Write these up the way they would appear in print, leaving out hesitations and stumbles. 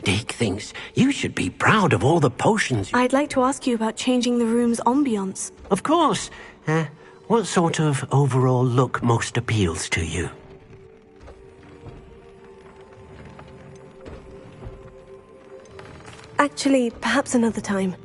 fantastic things. You should be proud of all the potions you... I'd like to ask you about changing the room's ambiance. Of course. What sort of overall look most appeals to you? Actually, perhaps another time.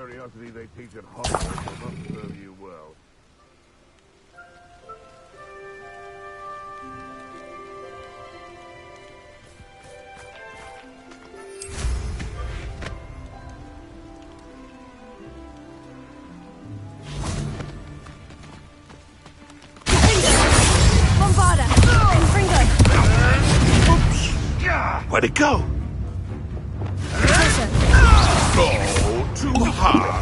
curiosity they teach at Hogwarts will not serve you well. Where'd it go? Go too hard.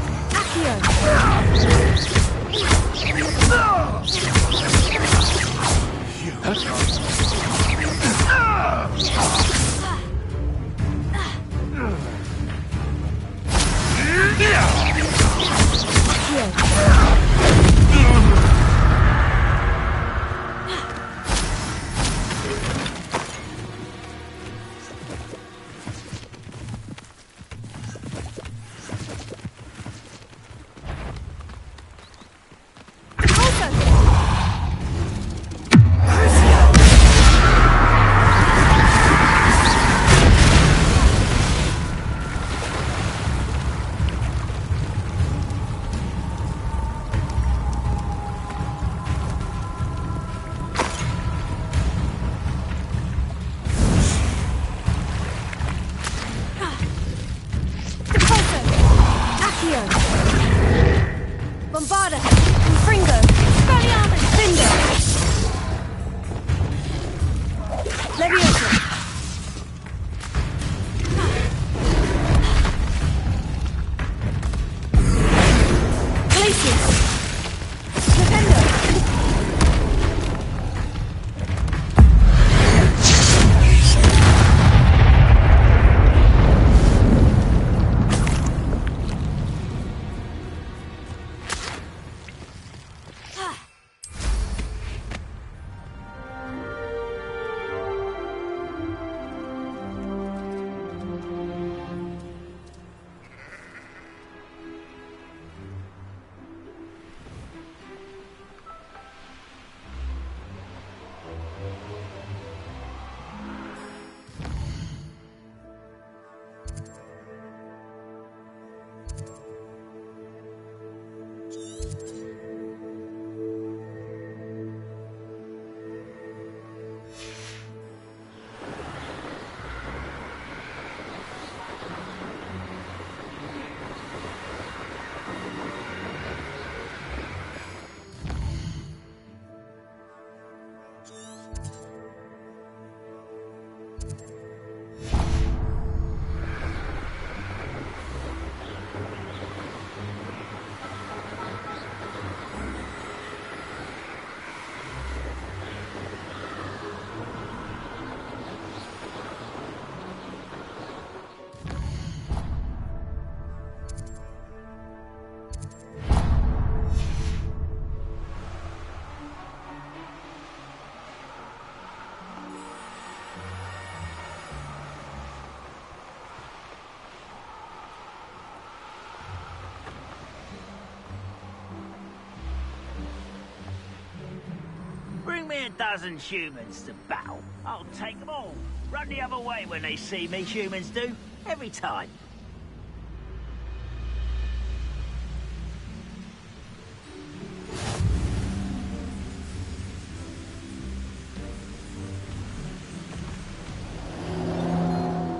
Bring me a dozen humans to battle. I'll take them all. Run the other way when they see me, humans do. Every time.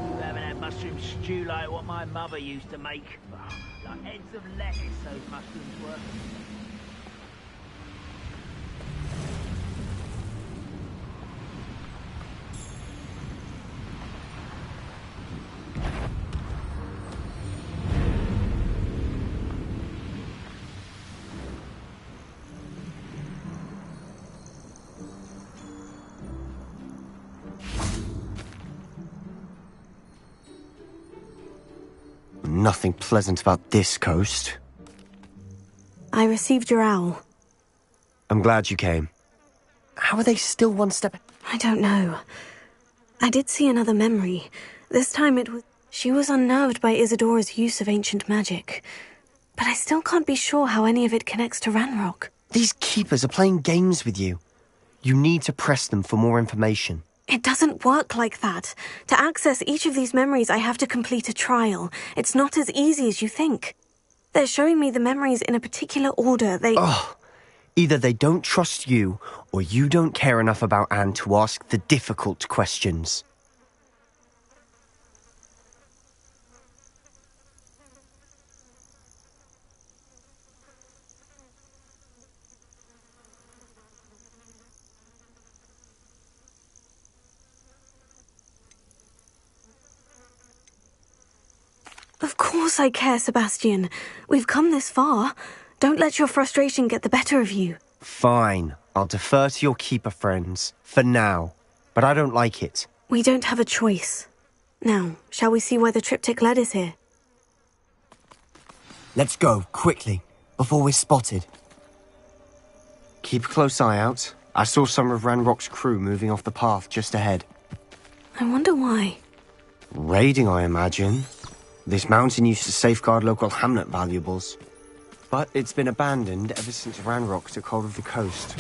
You haven't had mushroom stew like what my mother used to make? Like heads of lettuce, those mushrooms were. Nothing pleasant about this coast. I received your owl. I'm glad you came. How are they still one step... I don't know. I did see another memory. This time it was... She was unnerved by Isadora's use of ancient magic. But I still can't be sure how any of it connects to Ranrock. These keepers are playing games with you. You need to press them for more information. It doesn't work like that. To access each of these memories, I have to complete a trial. It's not as easy as you think. They're showing me the memories in a particular order. Oh, either they don't trust you, or you don't care enough about Anne to ask the difficult questions. Of course I care, Sebastian. We've come this far. Don't let your frustration get the better of you. Fine, I'll defer to your keeper friends, for now. But I don't like it. We don't have a choice. Now, shall we see where the triptych led us here? Let's go, quickly, before we're spotted. Keep a close eye out. I saw some of Ranrock's crew moving off the path just ahead. I wonder why. Raiding, I imagine. This mountain used to safeguard local hamlet valuables. But it's been abandoned ever since Ranrock took hold of the coast.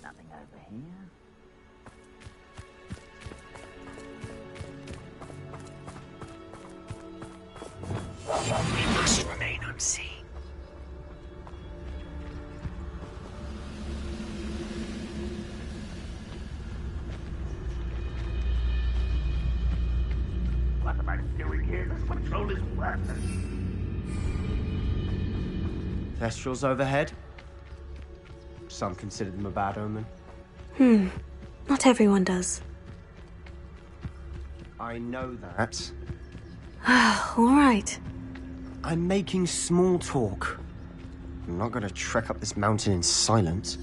Nothing over here. We must remain unseen. What am I doing here? This patrol is worthless. Thestrals overhead? Some consider them a bad omen. Not everyone does. I know that. All right. I'm making small talk. I'm not gonna trek up this mountain in silence.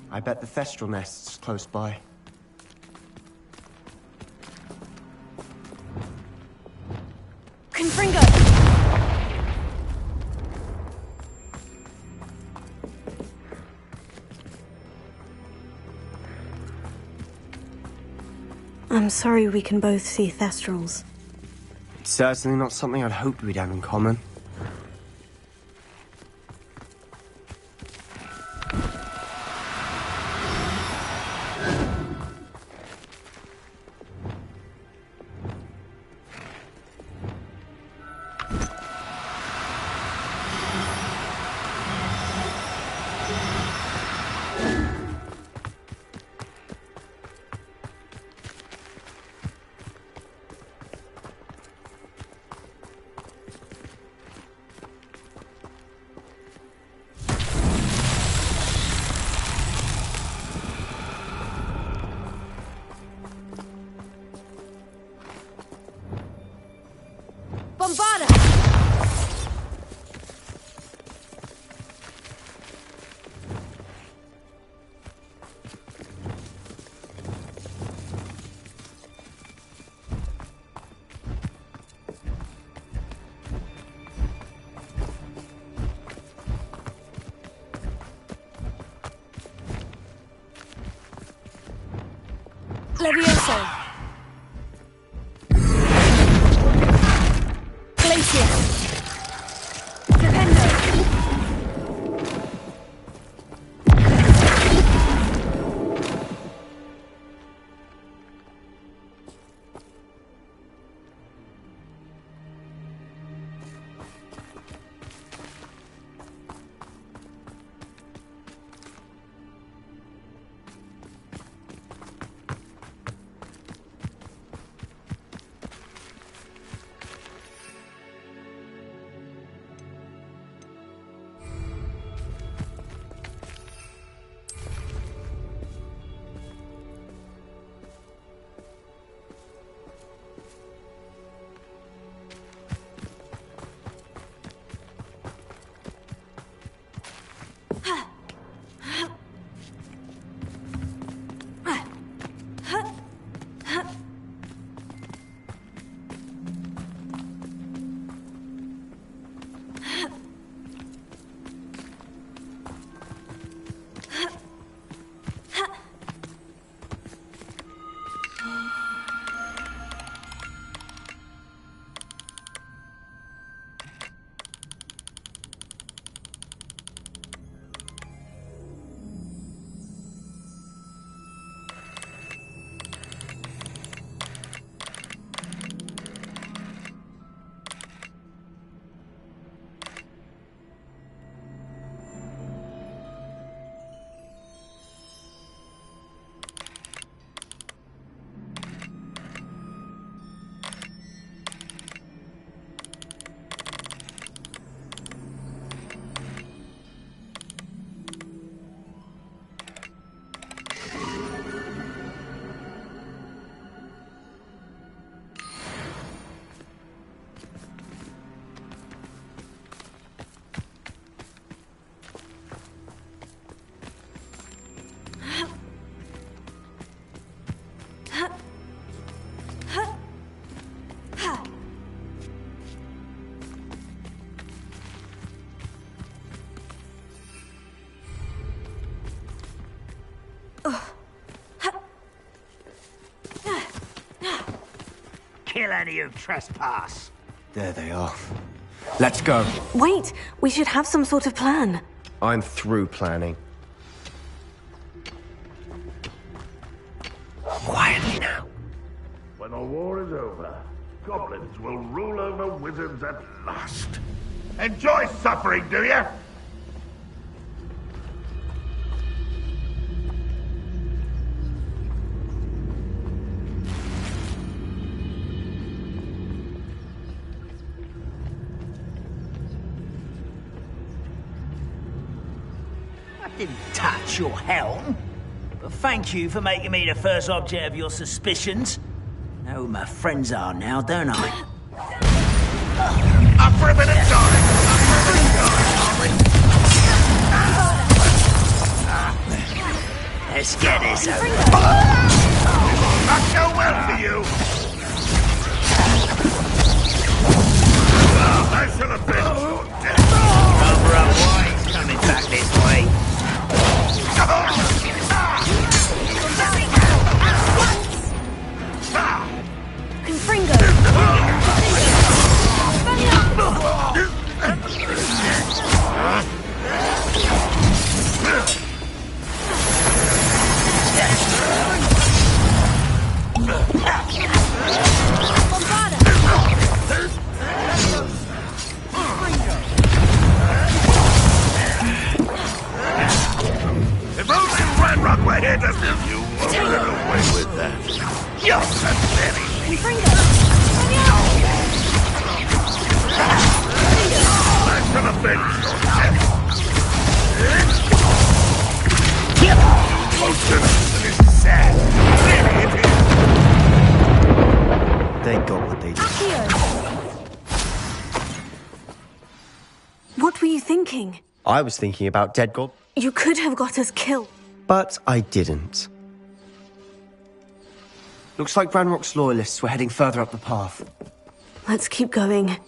I bet the Thestral nest's close by. Confringo! I'm sorry we can both see Thestrals. It's certainly not something I'd hoped we'd have in common. Bombarda! Levioso! Glacier! Flipendo! kill any who trespass. There they are. Let's go. Wait, we should have some sort of plan. I'm through planning. Quietly now. When the war is over, goblins will rule over wizards at last. Enjoy suffering, do you? I didn't touch your helm. But thank you for making me the first object of your suspicions. Know who my friends are now, don't I? Up for a bit of time! Up for a bit of time, Let's get this over. Not go well for you! I should have been so dead. Cover up why he's coming back this way. Confringo! If only Ranrock were here to you would get away with that. You're pathetic. I should have been so dead. Motion is sad. Really it is. They got what they did. What were you thinking? I was thinking about dead gold, You could have got us killed. but I didn't. Looks like Ranrock's loyalists were heading further up the path. Let's keep going.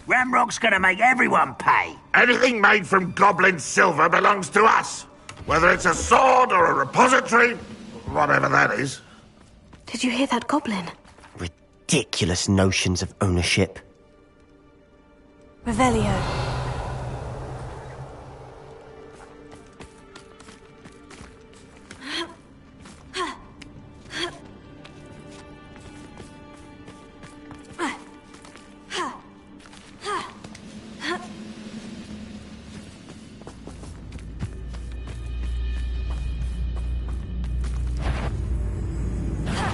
Ramrock's gonna make everyone pay. Anything made from goblin silver belongs to us. Whether it's a sword or a repository, whatever that is. Did you hear that goblin? Ridiculous notions of ownership. Revelio.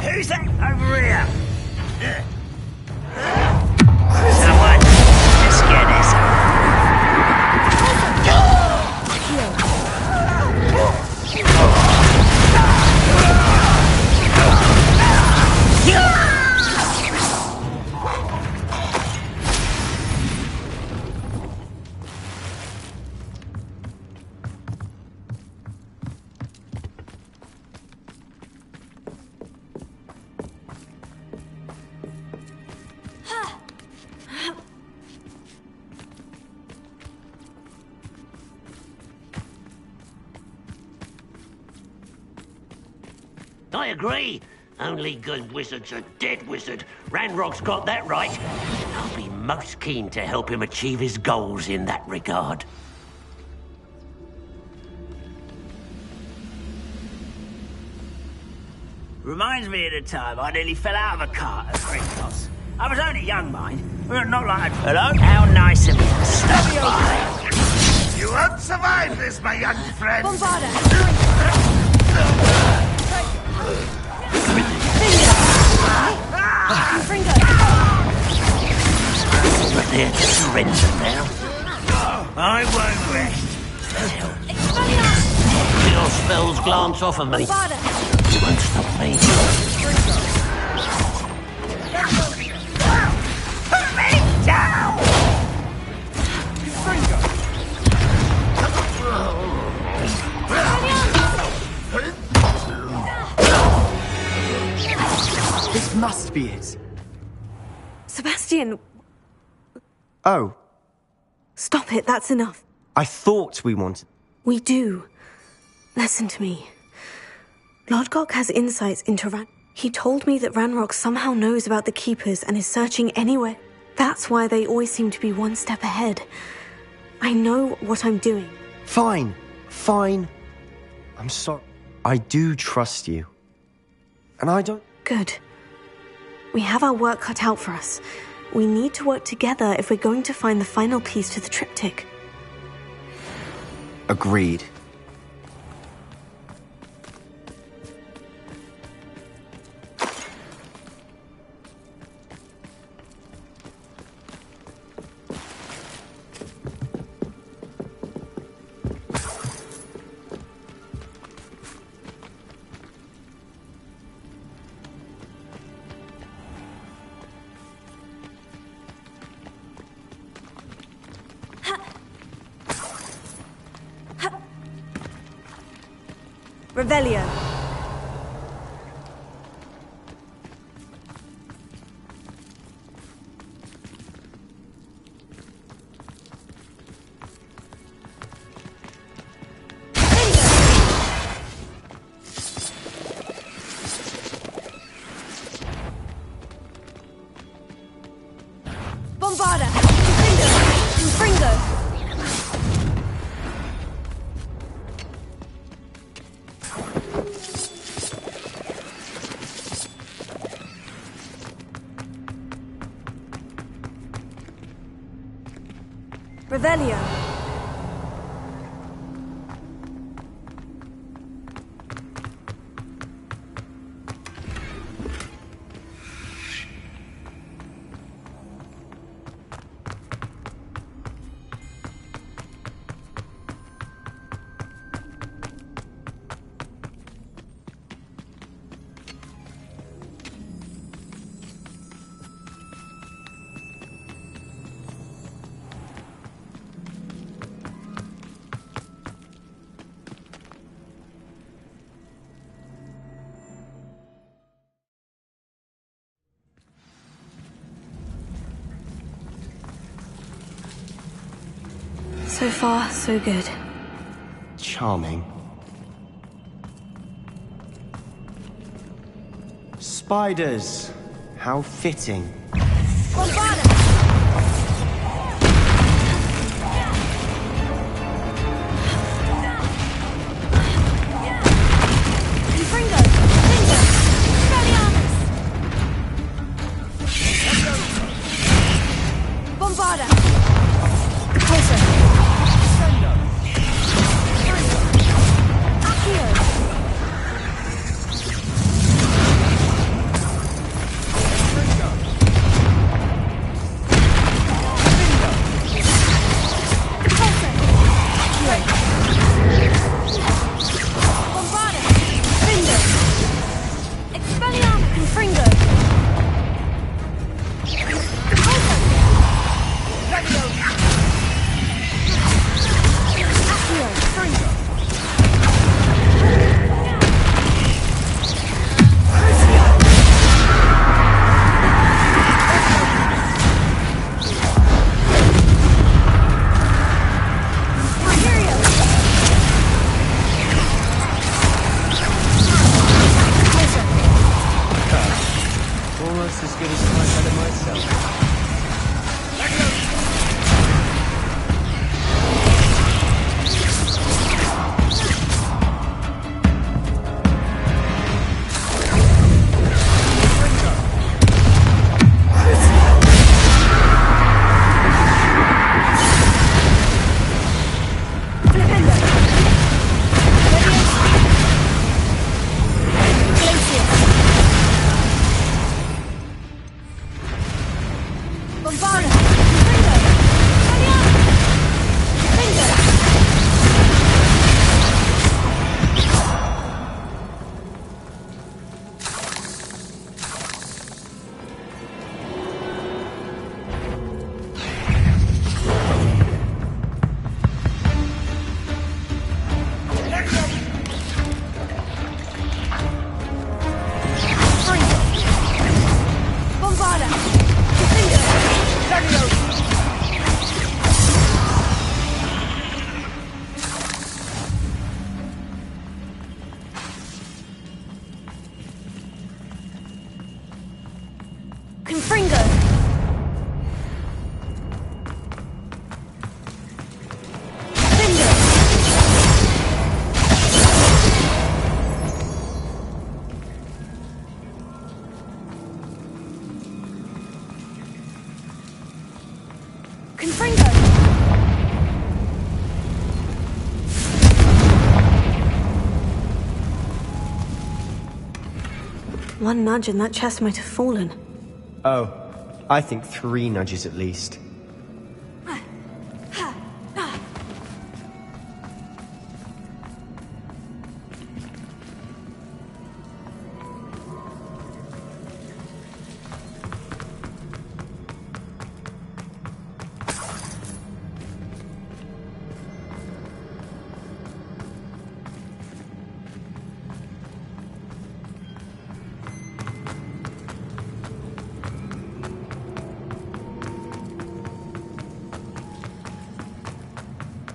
Who's that over here? Someone, let's get this I agree. Only good wizard's a dead wizard. Ranrock's got that right. I'll be most keen to help him achieve his goals in that regard. Reminds me of the time I nearly fell out of a cart at Christmas. I was only young, mind. Not like... Hello? How nice of you to stop by. You won't survive this, my young friend. But they're to surrender now. I won't rest. Your spells glance off of me. You won't stop me. Put me down! This must be it. Sebastian, Oh, Stop it, that's enough. I thought we wanted... We do. Listen to me. Lodgok has insights into He told me that Ranrock somehow knows about the Keepers and is searching anywhere. That's why they always seem to be one step ahead. I know what I'm doing. Fine. I'm sorry. I do trust you. And I don't... Good. We have our work cut out for us. We need to work together if we're going to find the final piece to the triptych. Agreed. Revelio. Bombarda! Infringo! Revelio. So far, so good. Charming. Spiders. How fitting. Bombarda! Infringo! Infringo! Expelliarmus! Bombarda! Closer! One nudge and that chest might have fallen. Oh, I think 3 nudges at least.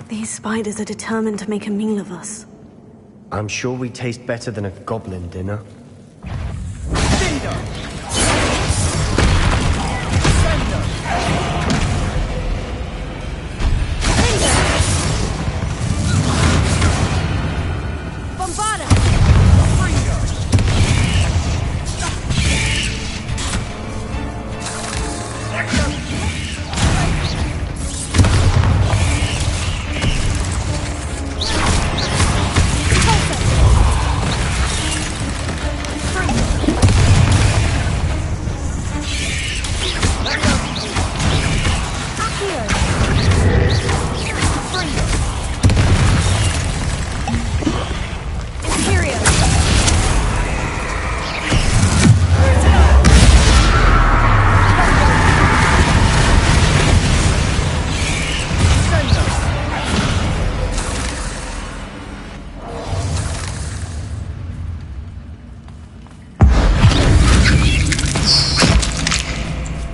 These spiders are determined to make a meal of us. I'm sure we taste better than a goblin dinner.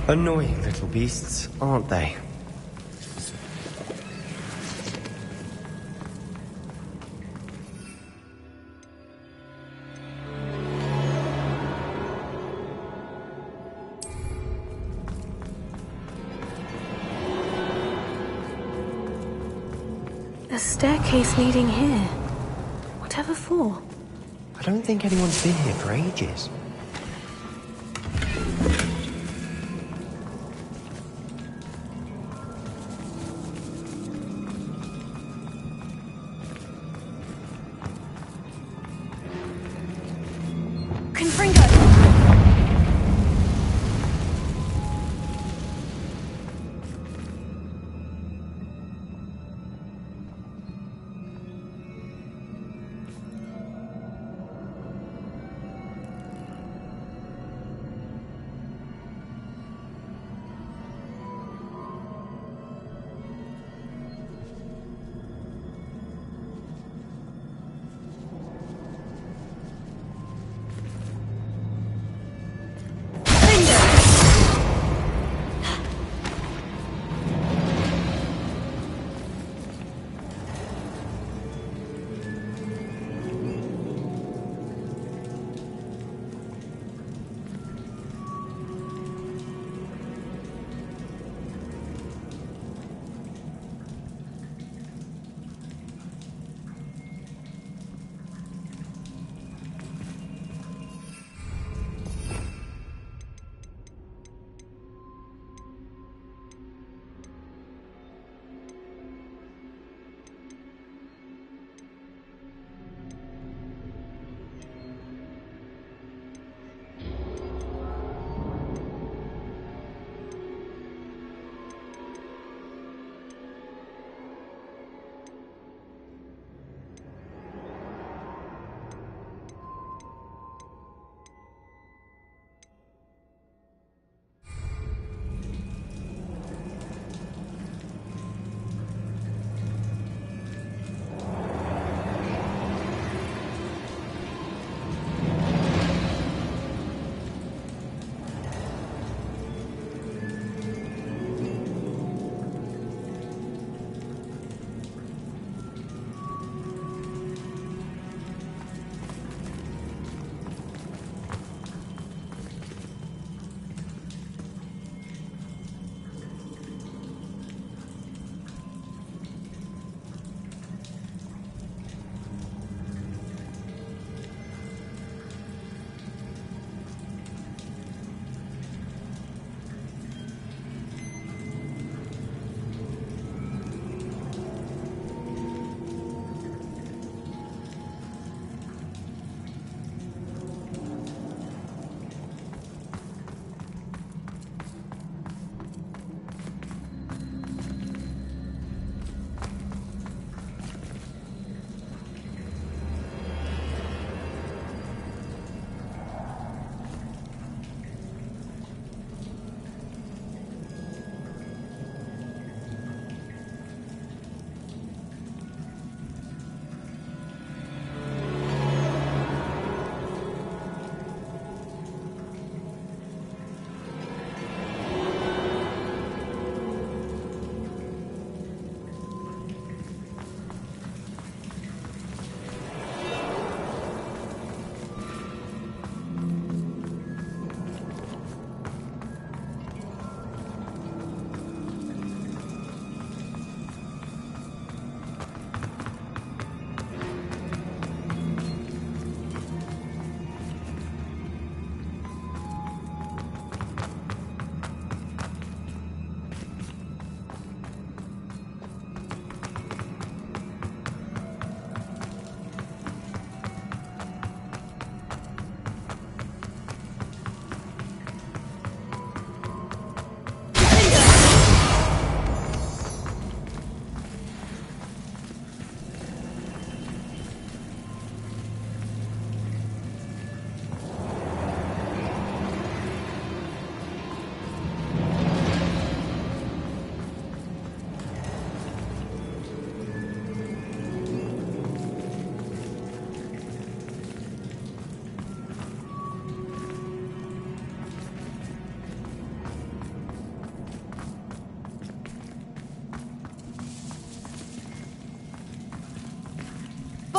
Annoying little beasts, aren't they? A staircase leading here. Whatever for? I don't think anyone's been here for ages.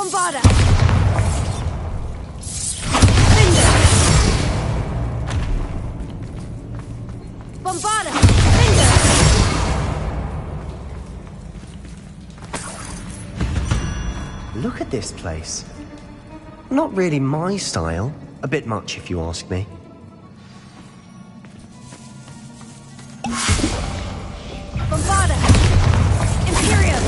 Bombarda! Bombarda! Look at this place. Not really my style. A bit much, if you ask me. Bombarda! Imperium!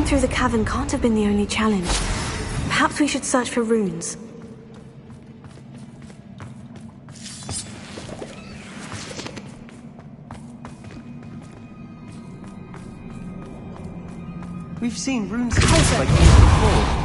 Through the cavern can't have been the only challenge. Perhaps we should search for runes. We've seen runes like these before.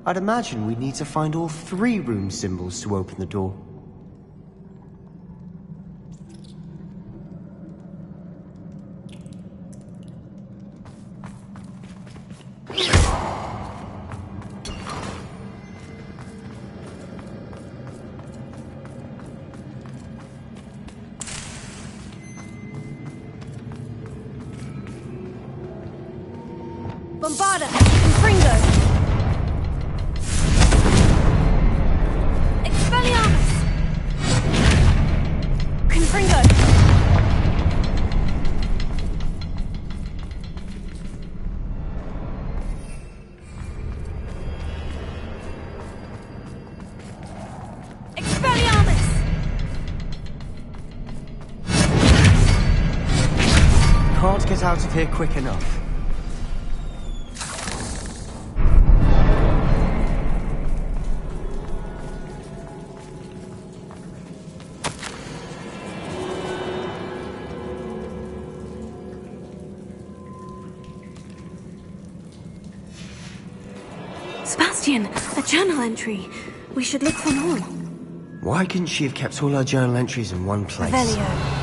I'd imagine we'd need to find all 3 rune symbols to open the door. Bombarda! Confringo! Expelliarmus! Confringo! Expelliarmus! can't get out of here quick enough. Sebastian, a journal entry. We should look for more. Why couldn't she have kept all her journal entries in one place? Revelio.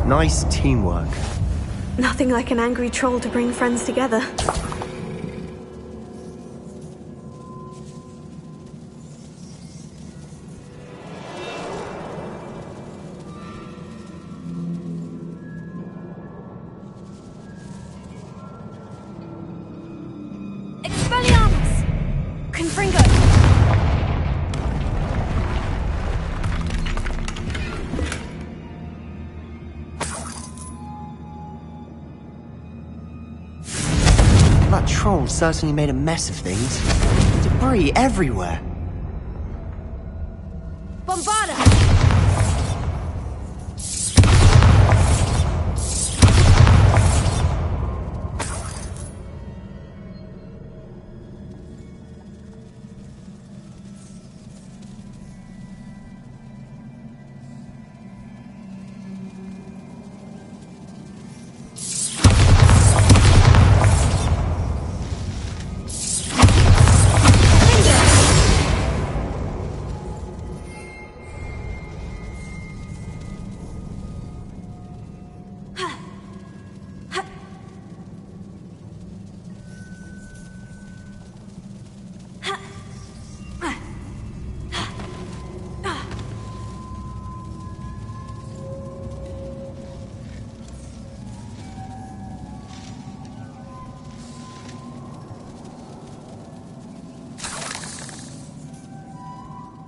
Nice teamwork. Nothing like an angry troll to bring friends together. Expelliarmus! Confringo! That troll certainly made a mess of things. Debris everywhere. Bombarda!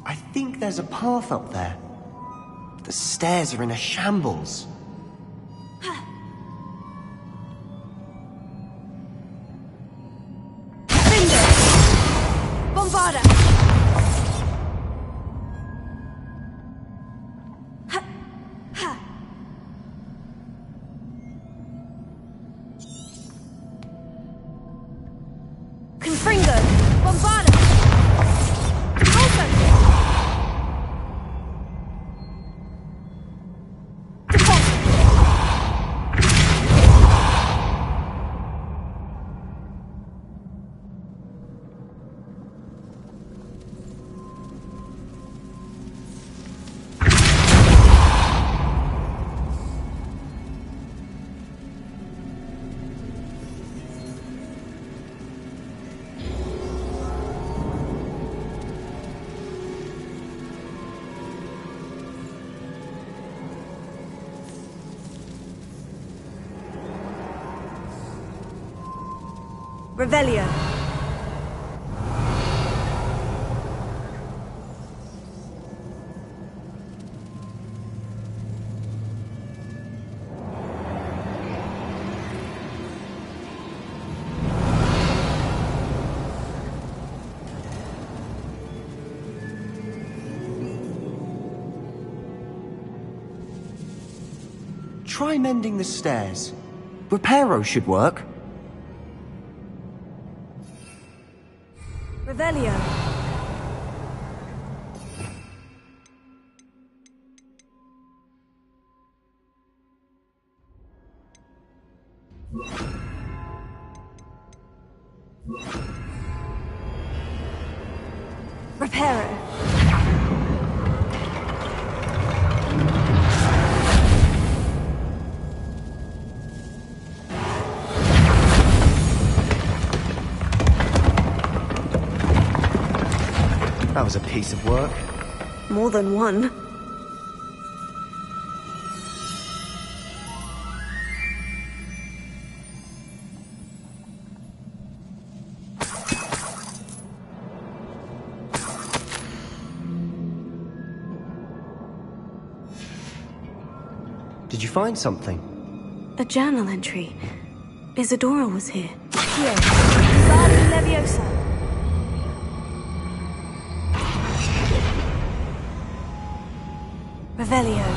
I think there's a path up there. The stairs are in a shambles. Bombarda! Confringo! Bombarda! Also! Revelio. Try mending the stairs. Reparo should work. Revelio. Reparo. That was a piece of work. More than one. Did you find something? A journal entry. Isadora was here. Here. Salve Leviosa. Revelio.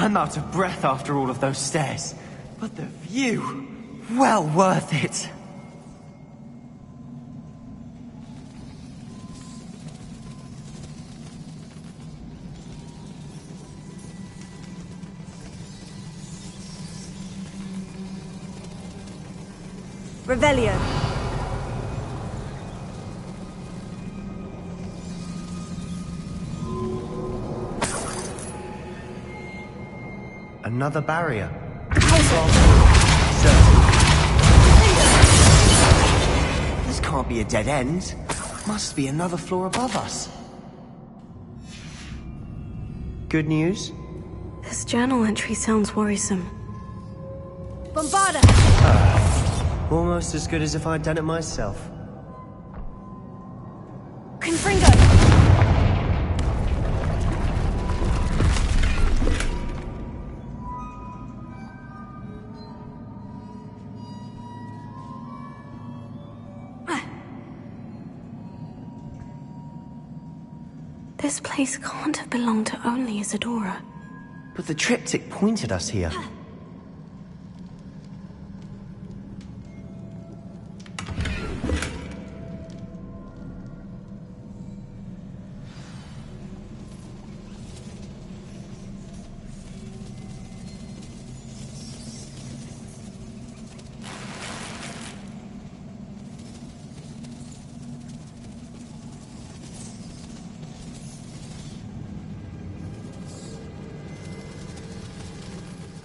I'm out of breath after all of those stairs. But the view, well worth it. Revelio. Another barrier. Certain. This can't be a dead end. Must be another floor above us. Good news? This journal entry sounds worrisome. Bombarda. Almost as good as if I'd done it myself. Confringo. This place can't have belonged to only Isadora. But the triptych pointed us here.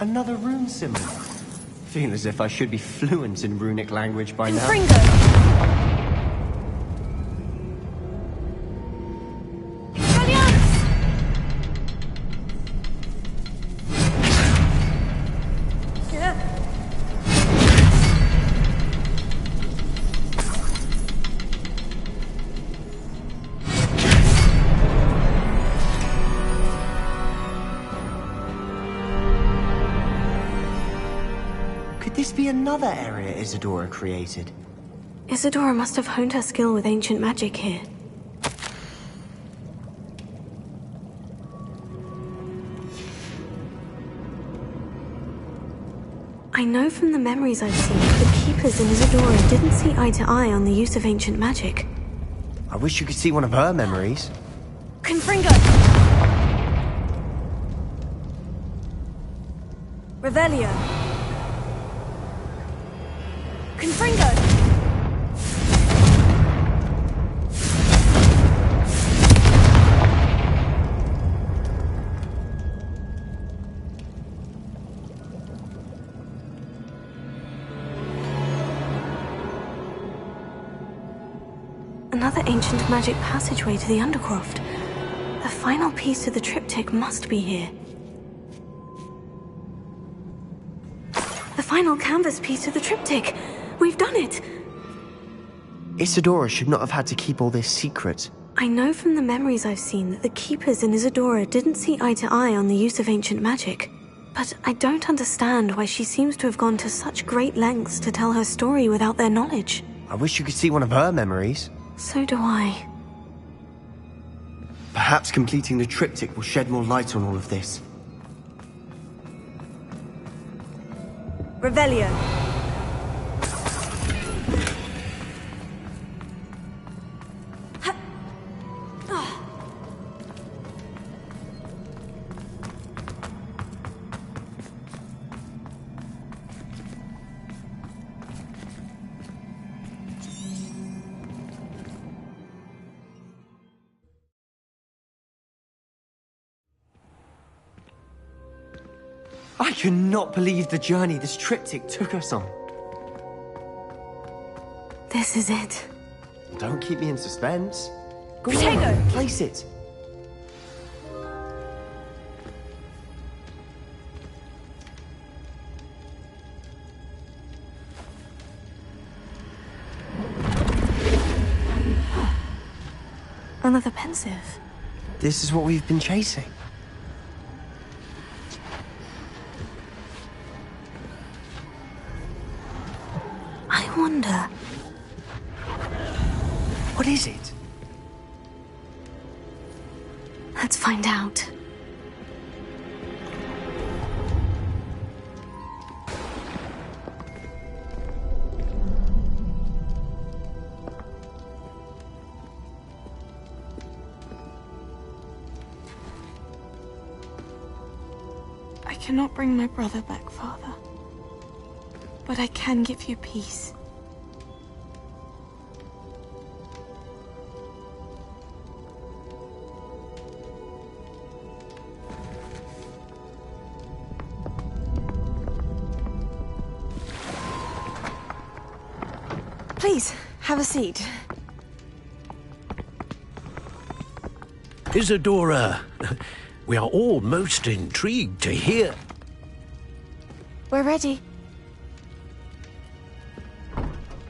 Another rune symbol. Feel as if I should be fluent in runic language by now. Confringo. Could this be another area Isadora created? Isadora must have honed her skill with ancient magic here. I know from the memories I've seen that the Keepers in Isadora didn't see eye to eye on the use of ancient magic. I wish you could see one of her memories. Confringo. Revelio. Confringo. Another ancient magic passageway to the Undercroft. The final piece to the triptych must be here. The final canvas piece to the triptych. We've done it! Isadora should not have had to keep all this secret. I know from the memories I've seen that the Keepers in Isadora didn't see eye to eye on the use of ancient magic. But I don't understand why she seems to have gone to such great lengths to tell her story without their knowledge. I wish you could see one of her memories. So do I. Perhaps completing the triptych will shed more light on all of this. Revelio. I cannot believe the journey this triptych took us on. This is it. Don't keep me in suspense. Go Protego. on, place it. Another pensive. This is what we've been chasing. I wonder. What is it? Let's find out. cannot bring my brother back, Father. But I can give you peace. Please, have a seat. Isadora, we are all most intrigued to hear. We're ready.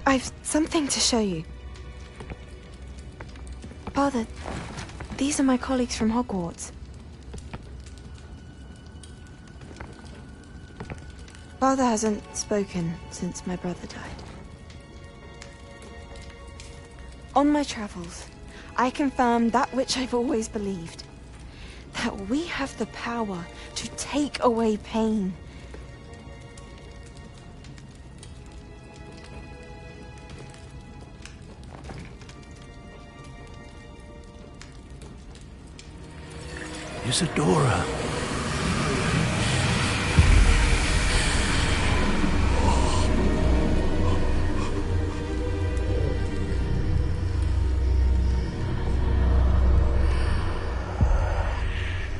I've something to show you. Father, these are my colleagues from Hogwarts. Father hasn't spoken since my brother died. On my travels, I confirmed that which I've always believed. That we have the power to take away pain. Isadora.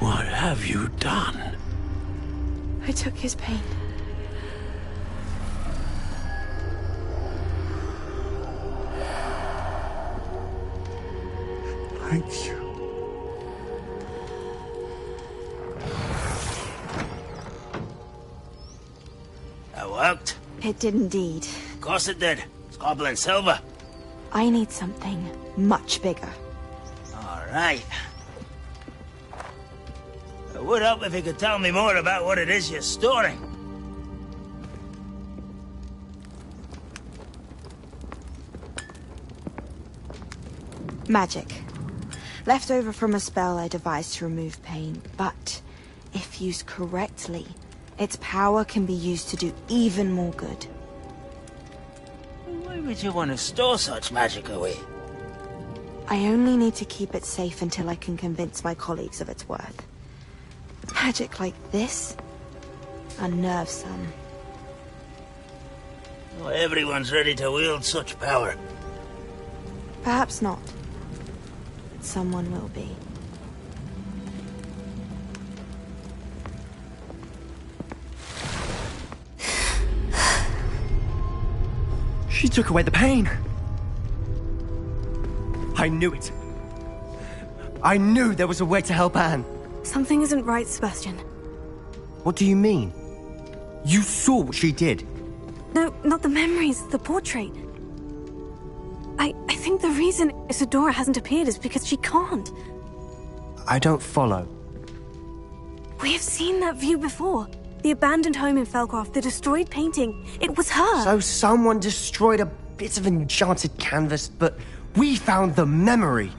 What have you done? I took his pain. Thank you. That worked? It did indeed. Of course it did. It's goblin silver. I need something much bigger. All right. It would help if you could tell me more about what it is you're storing. Magic. Left over from a spell I devised to remove pain, but if used correctly, its power can be used to do even more good. Why would you want to store such magic away? I only need to keep it safe until I can convince my colleagues of its worth. Magic like this unnerves some. Not everyone's ready to wield such power. Perhaps not. But someone will be. She took away the pain. I knew it. I knew there was a way to help Anne. Something isn't right, Sebastian. What do you mean? You saw what she did. No, not the memories, the portrait. I think the reason Isadora hasn't appeared is because she can't. I don't follow. We have seen that view before. The abandoned home in Felcroft, the destroyed painting. It was her. So someone destroyed a bit of enchanted canvas, but we found the memory.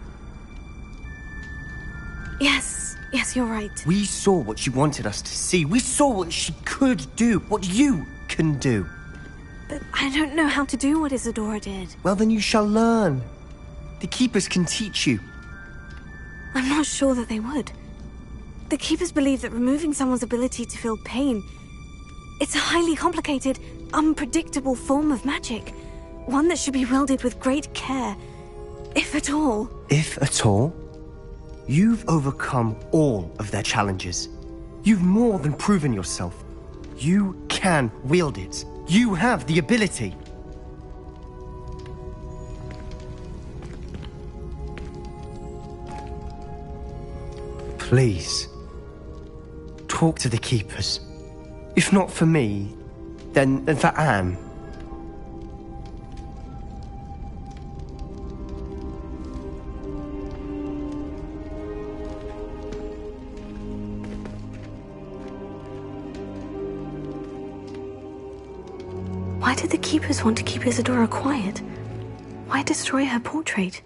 Yes, you're right. We saw what she wanted us to see. We saw what she could do, what you can do. But I don't know how to do what Isadora did. Well, then you shall learn. The Keepers can teach you. I'm not sure that they would. The Keepers believe that removing someone's ability to feel pain, it's a highly complicated, unpredictable form of magic. One that should be wielded with great care, if at all. If at all? You've overcome all of their challenges. You've more than proven yourself. You can wield it. You have the ability. Please, talk to the Keepers. If not for me, then for Anne. Why did the Keepers want to keep Isadora quiet? Why destroy her portrait?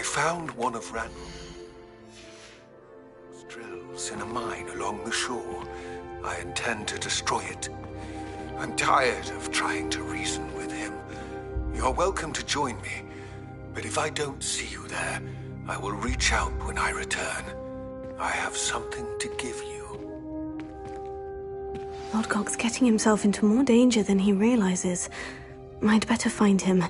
I found one of Randall's drills in a mine along the shore. I intend to destroy it. I'm tired of trying to reason with him. You're welcome to join me, but if I don't see you there, I will reach out when I return. I have something to give you. Lodgok's getting himself into more danger than he realizes. I'd better find him.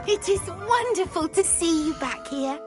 It is wonderful to see you back here.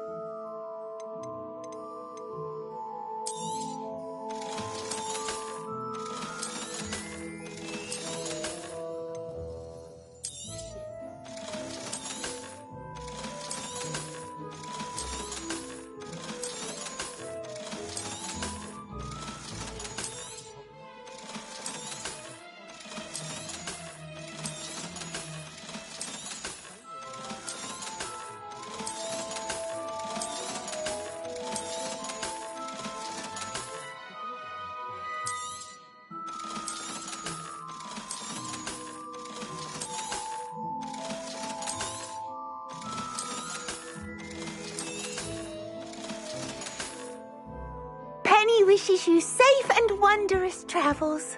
Penny wishes you safe and wondrous travels.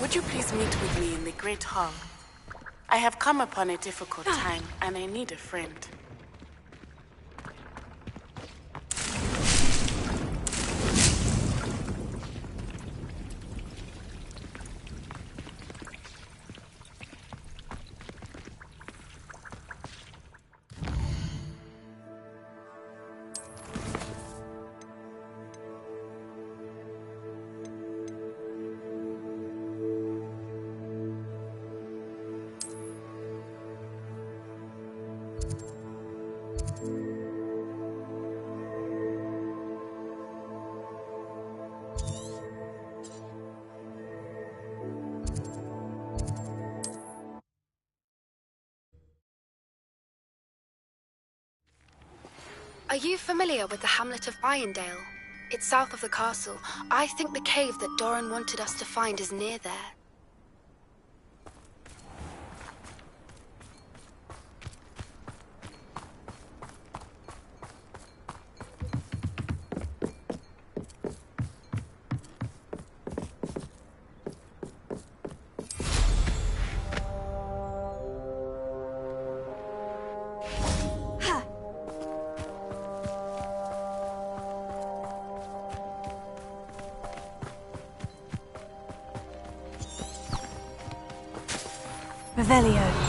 Would you please meet with me in the Great Hall? I have come upon a difficult time, and I need a friend. Are you familiar with the hamlet of Irondale? It's south of the castle. I think the cave that Doran wanted us to find is near there. Revelio.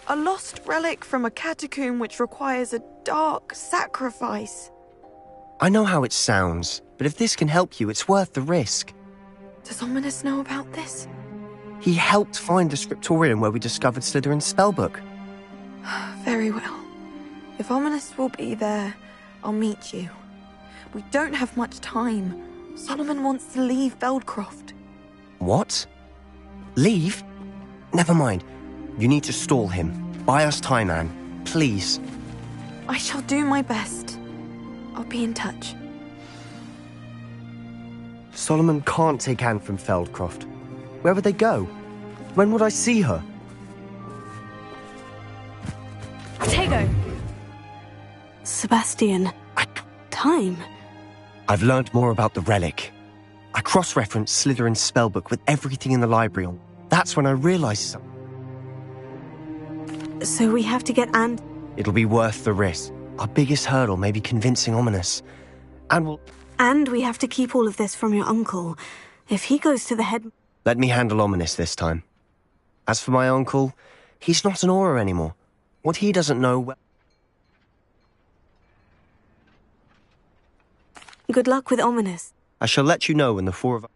A lost relic from a catacomb which requires a dark sacrifice. I know how it sounds, but if this can help you, it's worth the risk. Does Ominous know about this? He helped find the scriptorium where we discovered Slytherin's spellbook. Very well. If Ominous will be there, I'll meet you. We don't have much time. Solomon wants to leave Beldcroft. What? Leave? Never mind. You need to stall him. Buy us time, Anne. Please. I shall do my best. I'll be in touch. Solomon can't take Anne from Feldcroft. Where would they go? When would I see her? Tego! Sebastian. Time? I've learned more about the relic. I cross-referenced Slytherin's spellbook with everything in the library on. That's when I realized something. So we have to get Anne... It'll be worth the risk. Our biggest hurdle may be convincing Ominous. And we have to keep all of this from your uncle. If he goes to the head... Let me handle Ominous this time. As for my uncle, he's not an Auror anymore. What he doesn't know... Good luck with Ominous. I shall let you know when the four of us...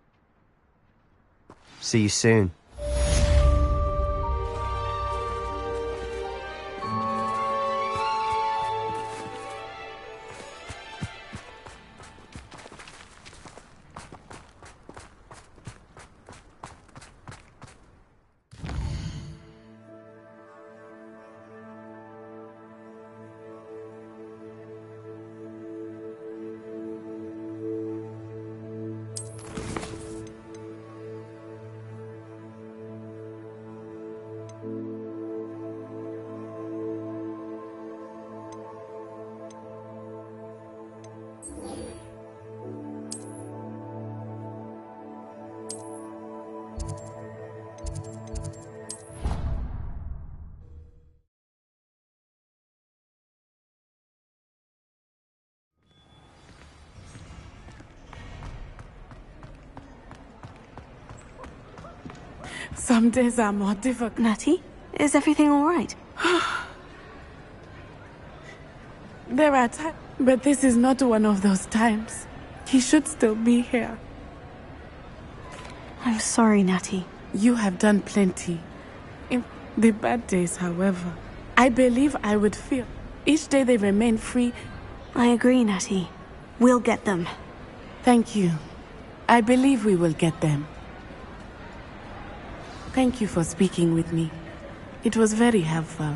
See you soon. Some days are more difficult. Natty, is everything all right? There are times, but this is not one of those times. He should still be here. I'm sorry, Natty. You have done plenty. In the bad days, however, I believe I would feel each day they remain free. I agree, Natty. We'll get them. Thank you. I believe we will get them. Thank you for speaking with me. It was very helpful.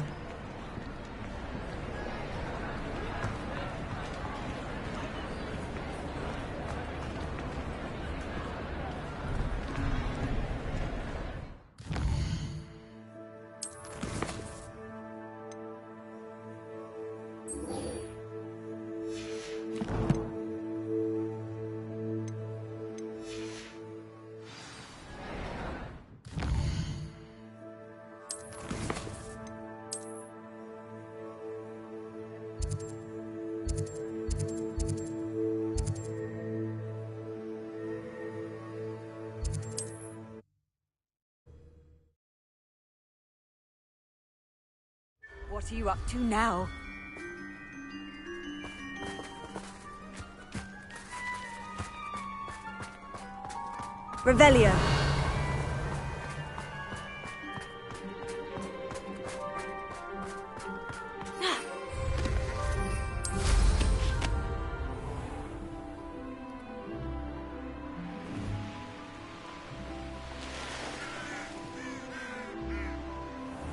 What are you up to now? Revelio.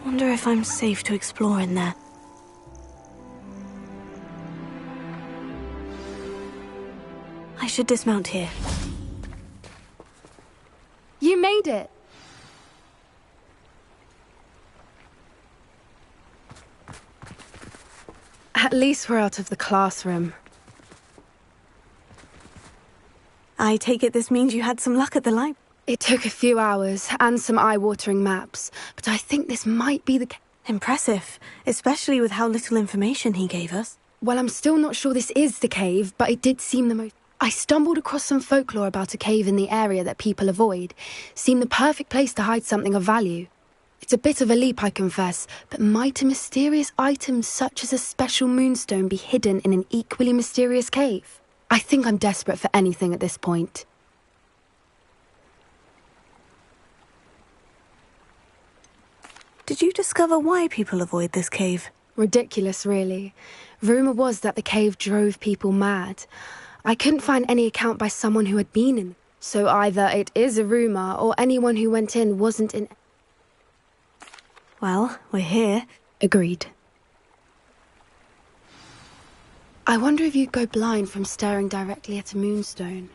Wonder if I'm safe to explore in there. I should dismount here. You made it! At least we're out of the classroom. I take it this means you had some luck at the library. It took a few hours and some eye-watering maps, but I think this might be the case. Impressive, especially with how little information he gave us. Well, I'm still not sure this is the cave, but it did seem the most... I stumbled across some folklore about a cave in the area that people avoid. Seemed the perfect place to hide something of value. It's a bit of a leap, I confess, but might a mysterious item such as a special moonstone be hidden in an equally mysterious cave? I think I'm desperate for anything at this point. Did you discover why people avoid this cave? Ridiculous, really. Rumour was that the cave drove people mad. I couldn't find any account by someone who had been in. So either it is a rumour or anyone who went in wasn't in... Well, we're here. Agreed. I wonder if you'd go blind from staring directly at a moonstone.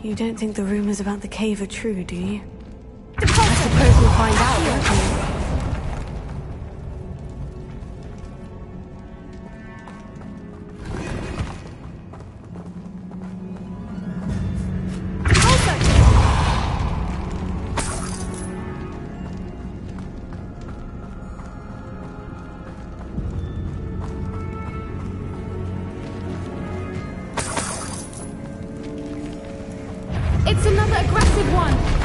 You don't think the rumors about the cave are true, do you? I suppose we'll find out, won't we? It's another aggressive one!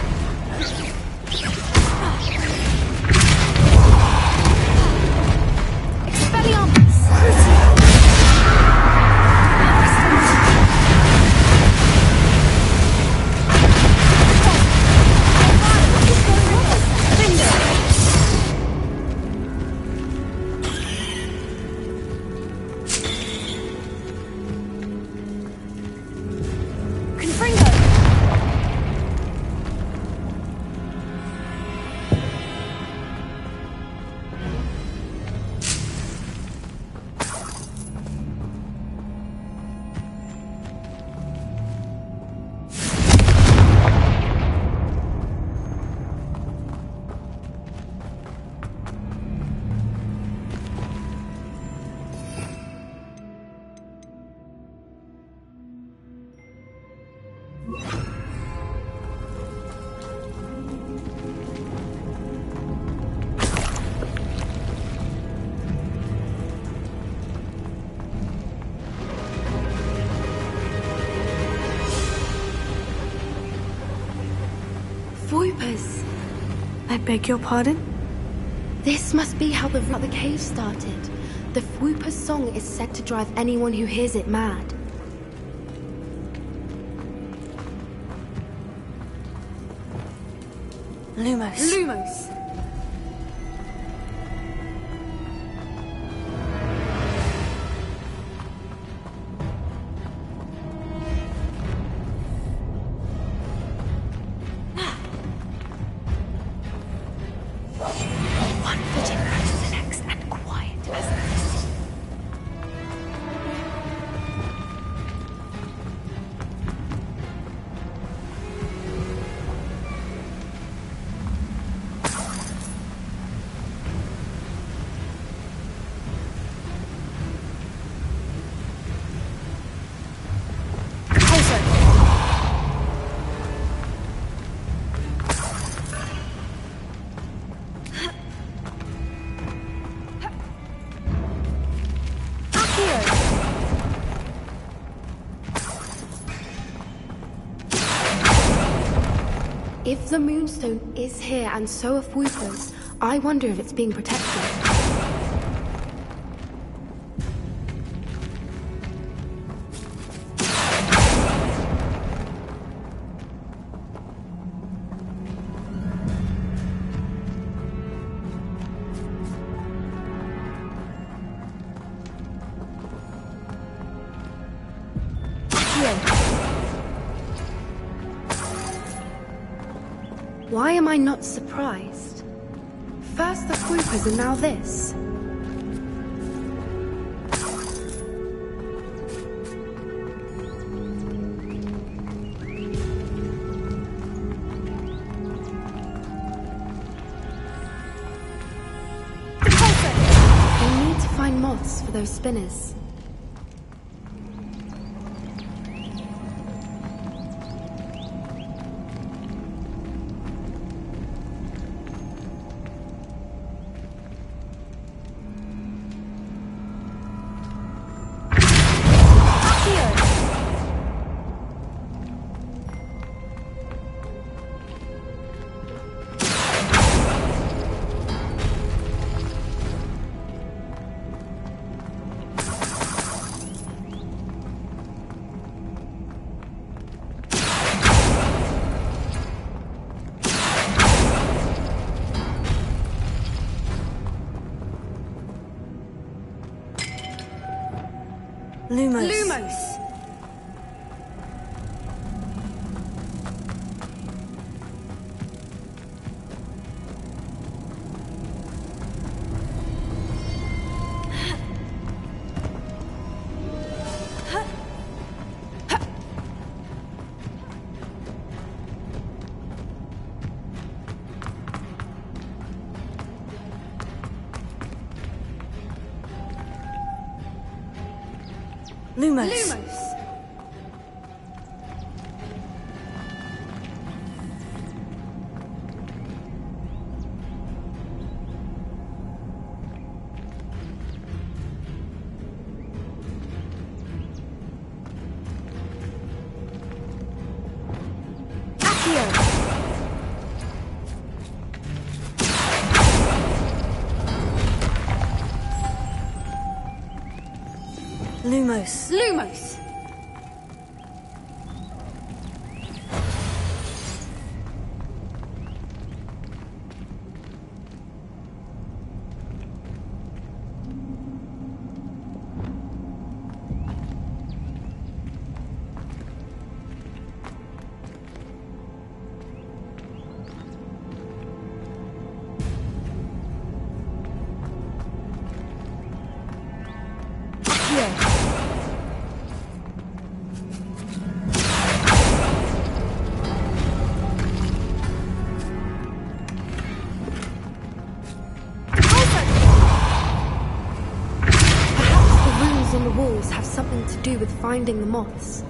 I beg your pardon? This must be how the cave started. The Whooper's song is said to drive anyone who hears it mad. Lumos. Lumos! One foot in front of the next and quiet as this. If the Moonstone is here and so are Whoopers, I wonder if it's being protected. Why am I not surprised? First the Whoopers and now this. We need to find moths for those spinners. Lumos. Lumos! Lumos. Lumos! Lumos. Lumos! On the walls have something to do with finding the moths.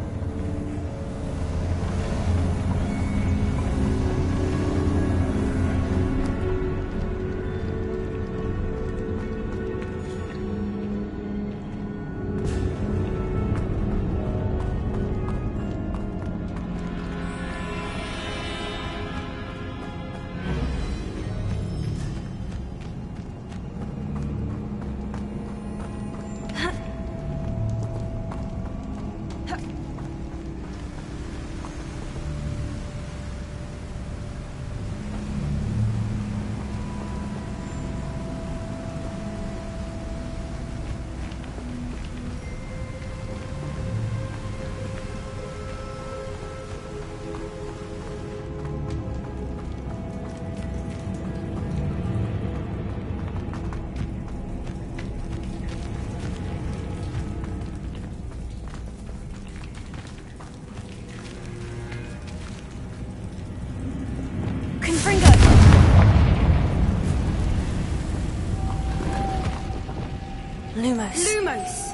Lumos. Lumos!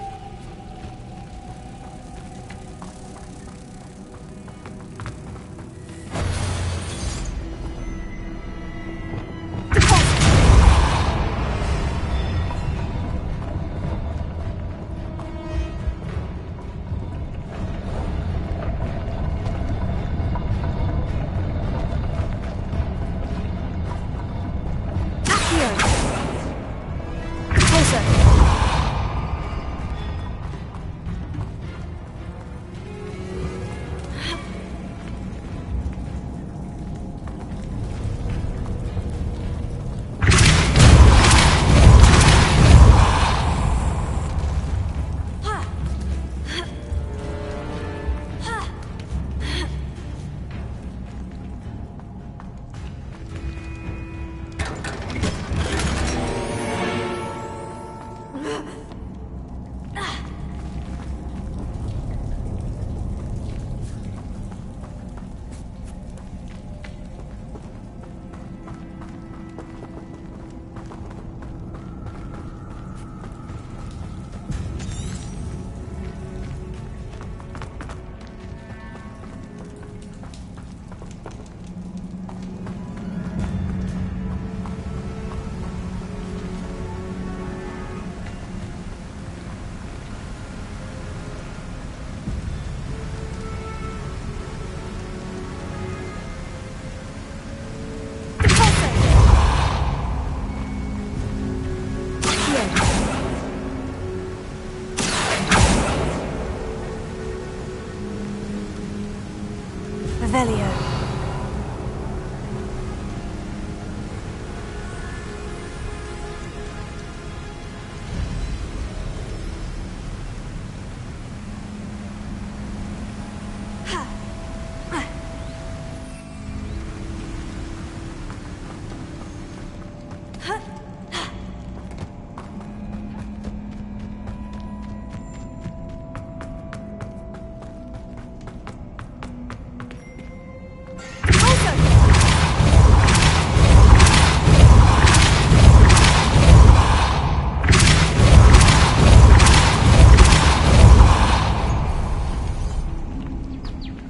Revelio.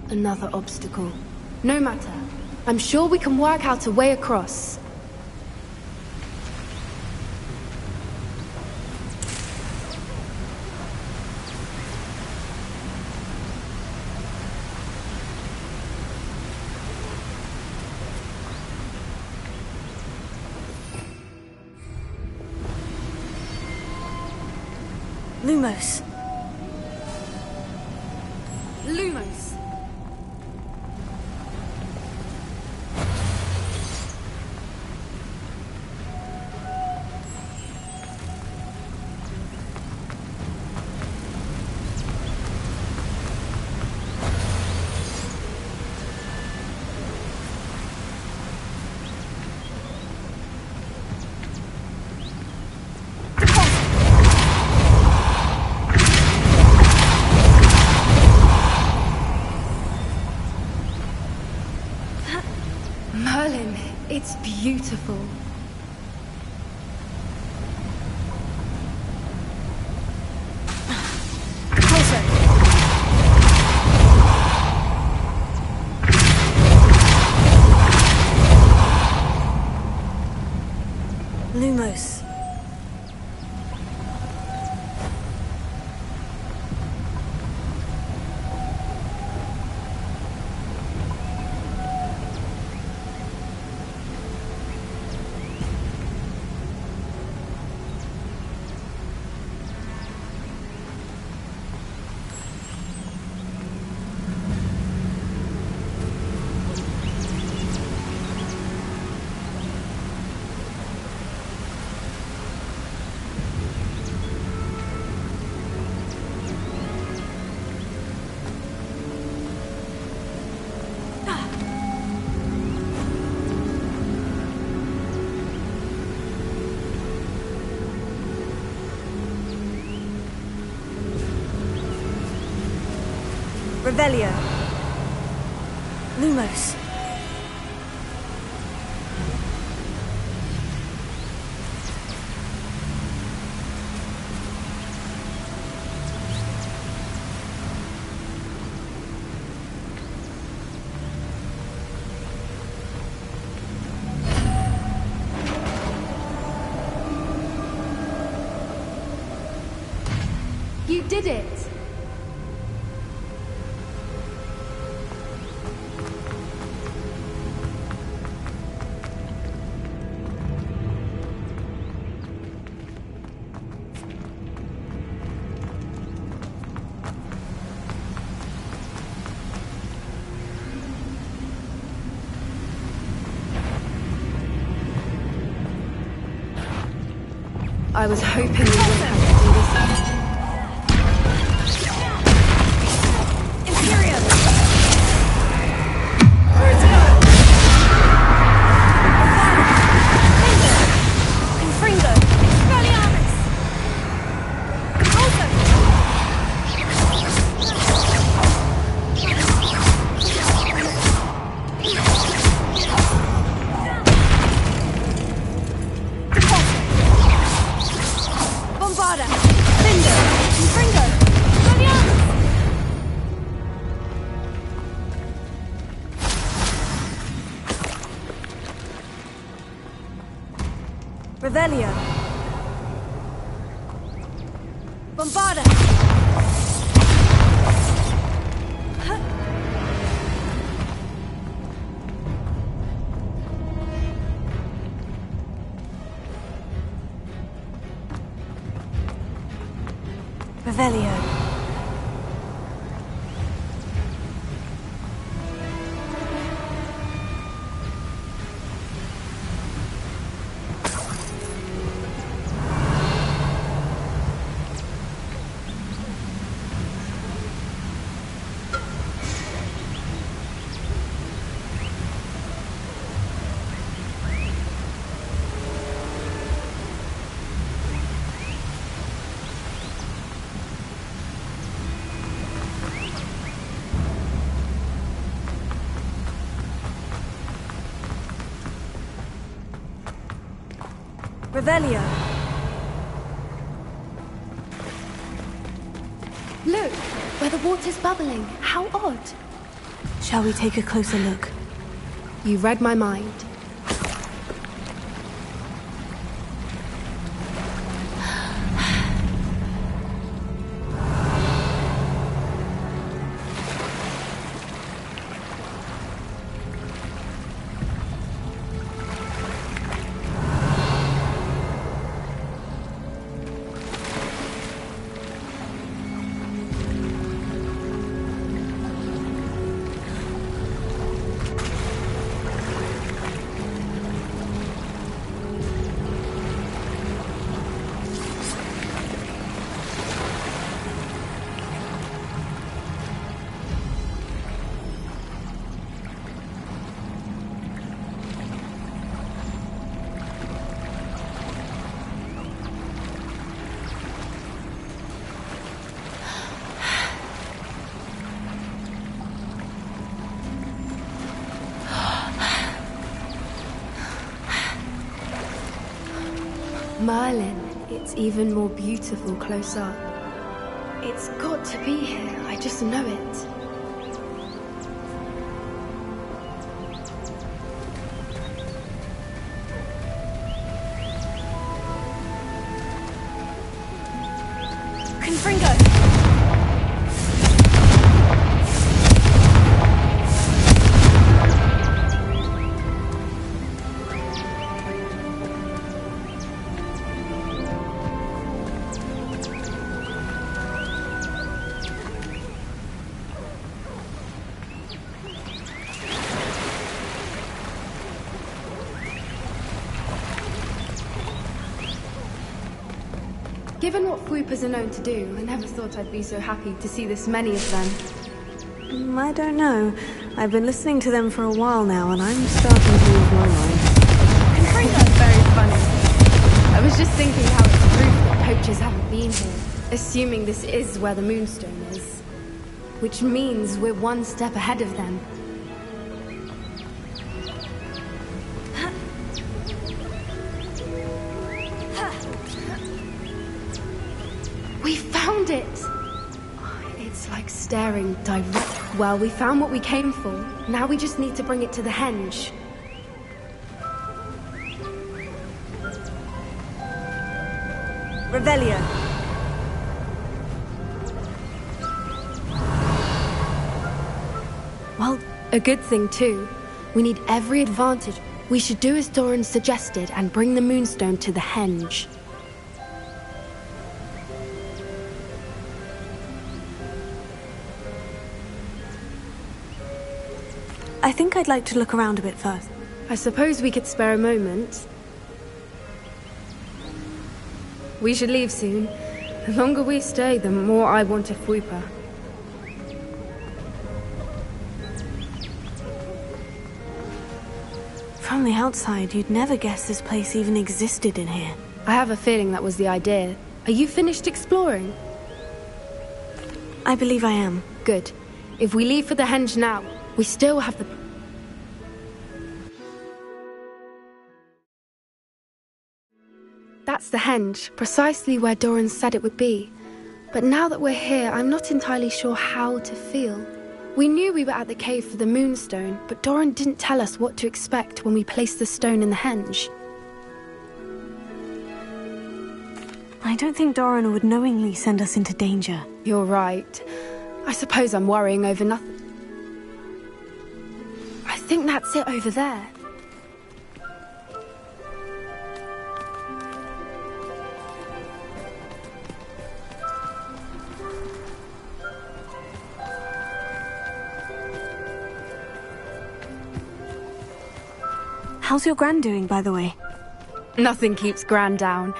Another obstacle. No matter. I'm sure we can work out a way across. Lumos. Lumos. Merlin, it's beautiful. Closer. Lumos. Revelio. Lumos. You did it! I was hoping we wouldn't have to do this again. Imperium! Confringo! Expelliarmus! Bombarda! Lindo! Confringo! Expelliarmus! Revelio! Bombarda! Revelio. Revelio. Look, where the water's bubbling. How odd. Shall we take a closer look? You read my mind. Merlin, it's even more beautiful close up. It's got to be here, I just know it. Confringo! Given what Fwoopas are known to do, I never thought I'd be so happy to see this many of them. I don't know. I've been listening to them for a while now, and I'm starting to lose my mind. That's very funny. I was just thinking how it's proof that poachers haven't been here, assuming this is where the Moonstone is. Which means we're one step ahead of them. We found it! It's like staring direct. Well, we found what we came for. Now we just need to bring it to the henge. Revelio. Well, a good thing too. We need every advantage. We should do as Doran suggested and bring the Moonstone to the henge. I think I'd like to look around a bit first. I suppose we could spare a moment. We should leave soon. The longer we stay, the more I want to Fuipa. From the outside, you'd never guess this place even existed in here. I have a feeling that was the idea. Are you finished exploring? I believe I am. Good. If we leave for the henge now, we still have the... That's the henge, precisely where Doran said it would be. But now that we're here, I'm not entirely sure how to feel. We knew we were at the cave for the Moonstone, but Doran didn't tell us what to expect when we placed the stone in the henge. I don't think Doran would knowingly send us into danger. You're right. I suppose I'm worrying over nothing. I think that's it over there. How's your Gran doing, by the way? Nothing keeps Gran down.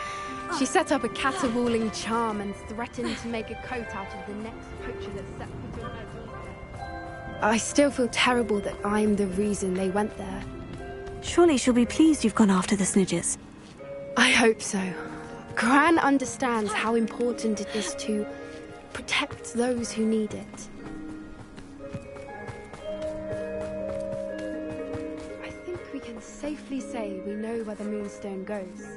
She set up a caterwauling charm and threatened to make a coat out of the next poacher that set foot on her doorstep. I still feel terrible that I'm the reason they went there. Surely she'll be pleased you've gone after the Snidgets. I hope so. Gran understands how important it is to protect those who need it. I think we can safely say we know where the Moonstone goes.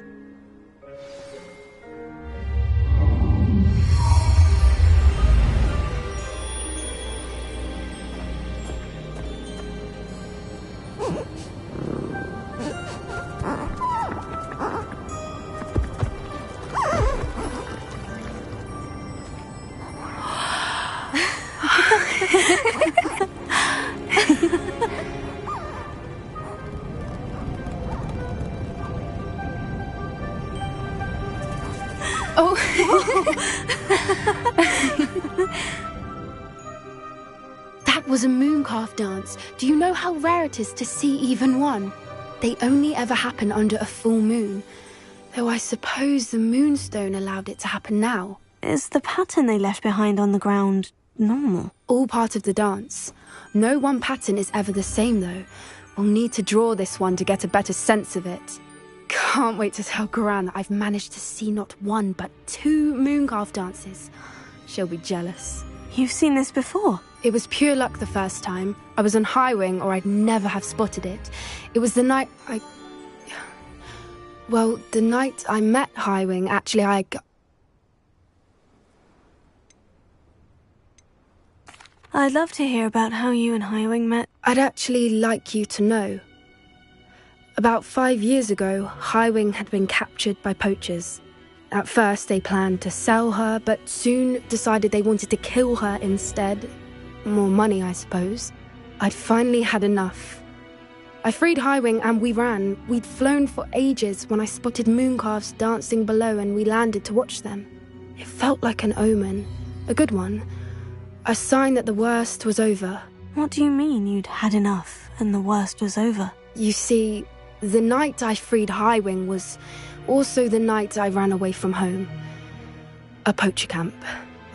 That was a mooncalf dance. Do you know how rare it is to see even one? They only ever happen under a full moon. Though I suppose the Moonstone allowed it to happen now. Is the pattern they left behind on the ground normal? All part of the dance. No one pattern is ever the same, though. We'll need to draw this one to get a better sense of it. Can't wait to tell Gran that I've managed to see not one, but 2 mooncalf dances. She'll be jealous. You've seen this before? It was pure luck the first time. I was on Highwing, or I'd never have spotted it. It was the night the night I met Highwing, actually, I'd love to hear about how you and Highwing met. I'd actually like you to know. About 5 years ago, Highwing had been captured by poachers. At first, they planned to sell her, but soon decided they wanted to kill her instead. More money, I suppose. I'd finally had enough. I freed Highwing and we ran. We'd flown for ages when I spotted mooncalves dancing below and we landed to watch them. It felt like an omen. A good one. A sign that the worst was over. What do you mean you'd had enough and the worst was over? You see, the night I freed Highwing was also the night I ran away from home. A poacher camp.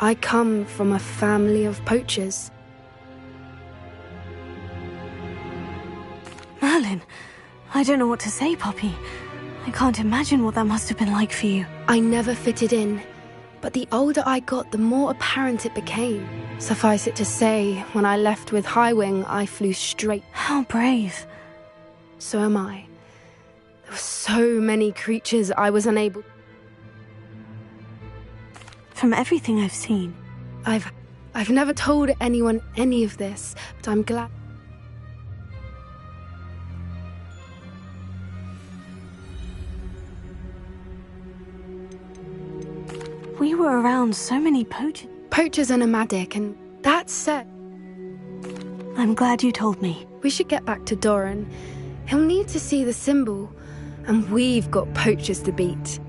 I come from a family of poachers. Merlin, I don't know what to say, Poppy. I can't imagine what that must have been like for you. I never fitted in, but the older I got, the more apparent it became. Suffice it to say, when I left with Highwing, I flew straight. How brave. So am I. There were so many creatures I was unable... From everything I've seen. I've never told anyone any of this, but I'm glad... We were around so many poachers. Poachers are nomadic, and that said... I'm glad you told me. We should get back to Doran. He'll need to see the symbol, and we've got poachers to beat.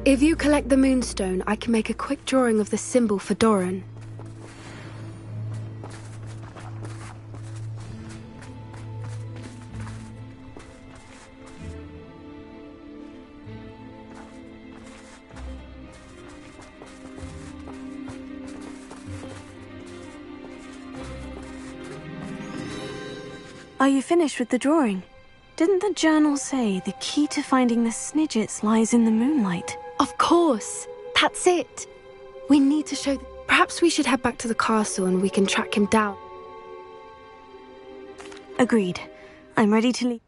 If you collect the moonstone, I can make a quick drawing of the symbol for Doran. Are you finished with the drawing? Didn't the journal say the key to finding the Snidgets lies in the moonlight? Of course! That's it! We need to show... Perhaps we should head back to the castle and we can track him down. Agreed. I'm ready to leave.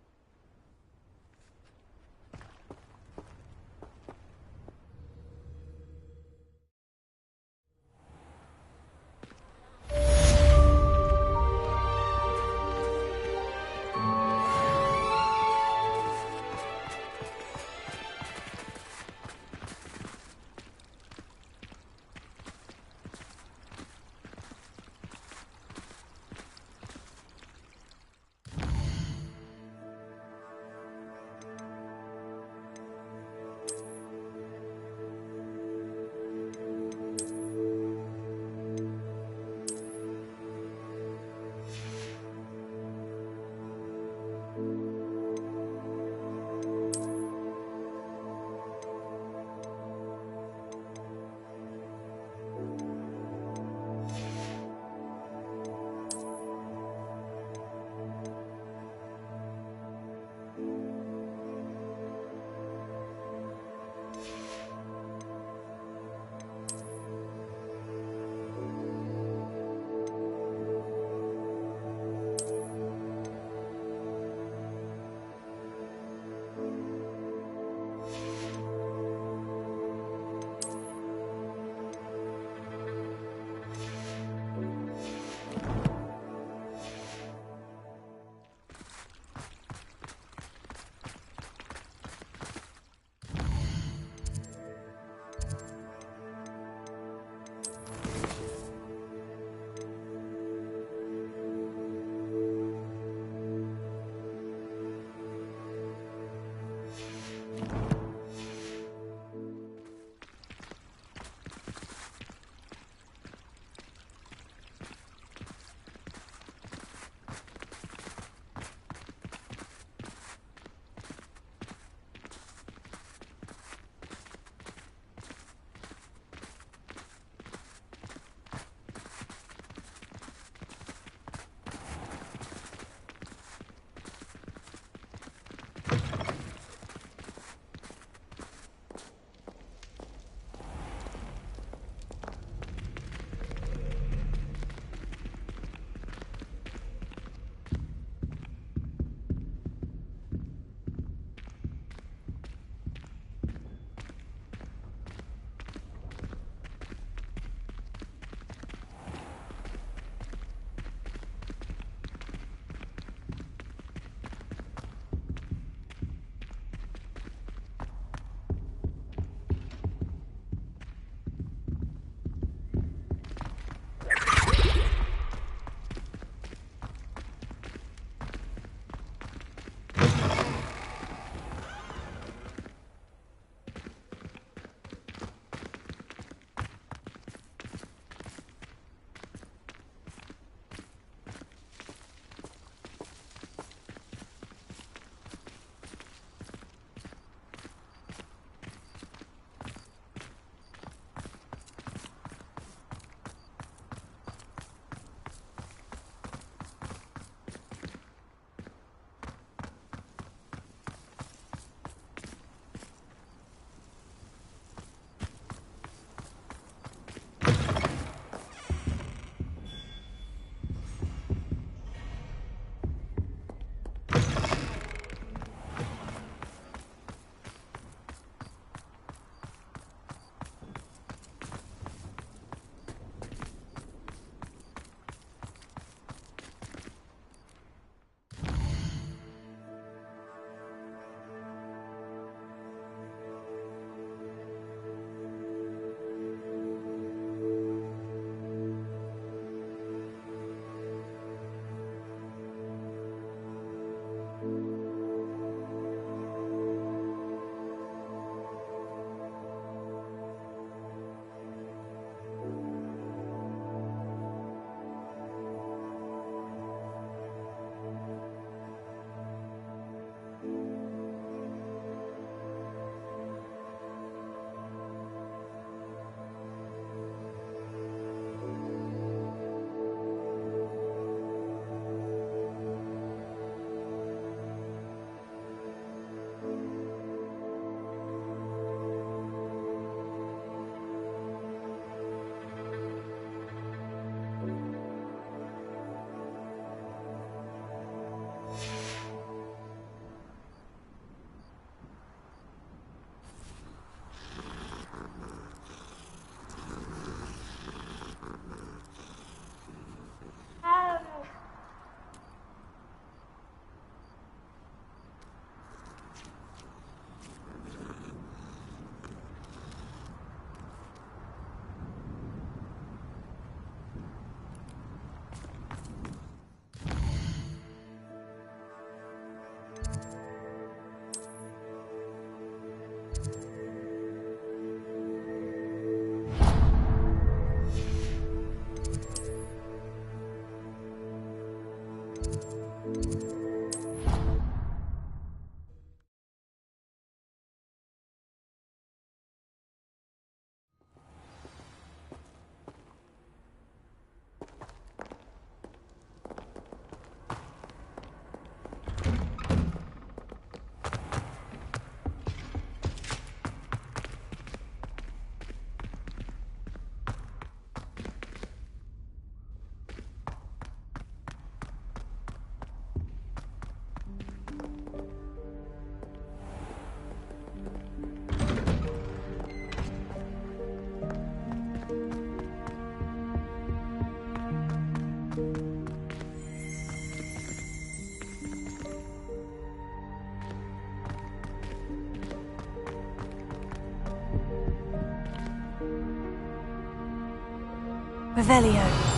Revelio.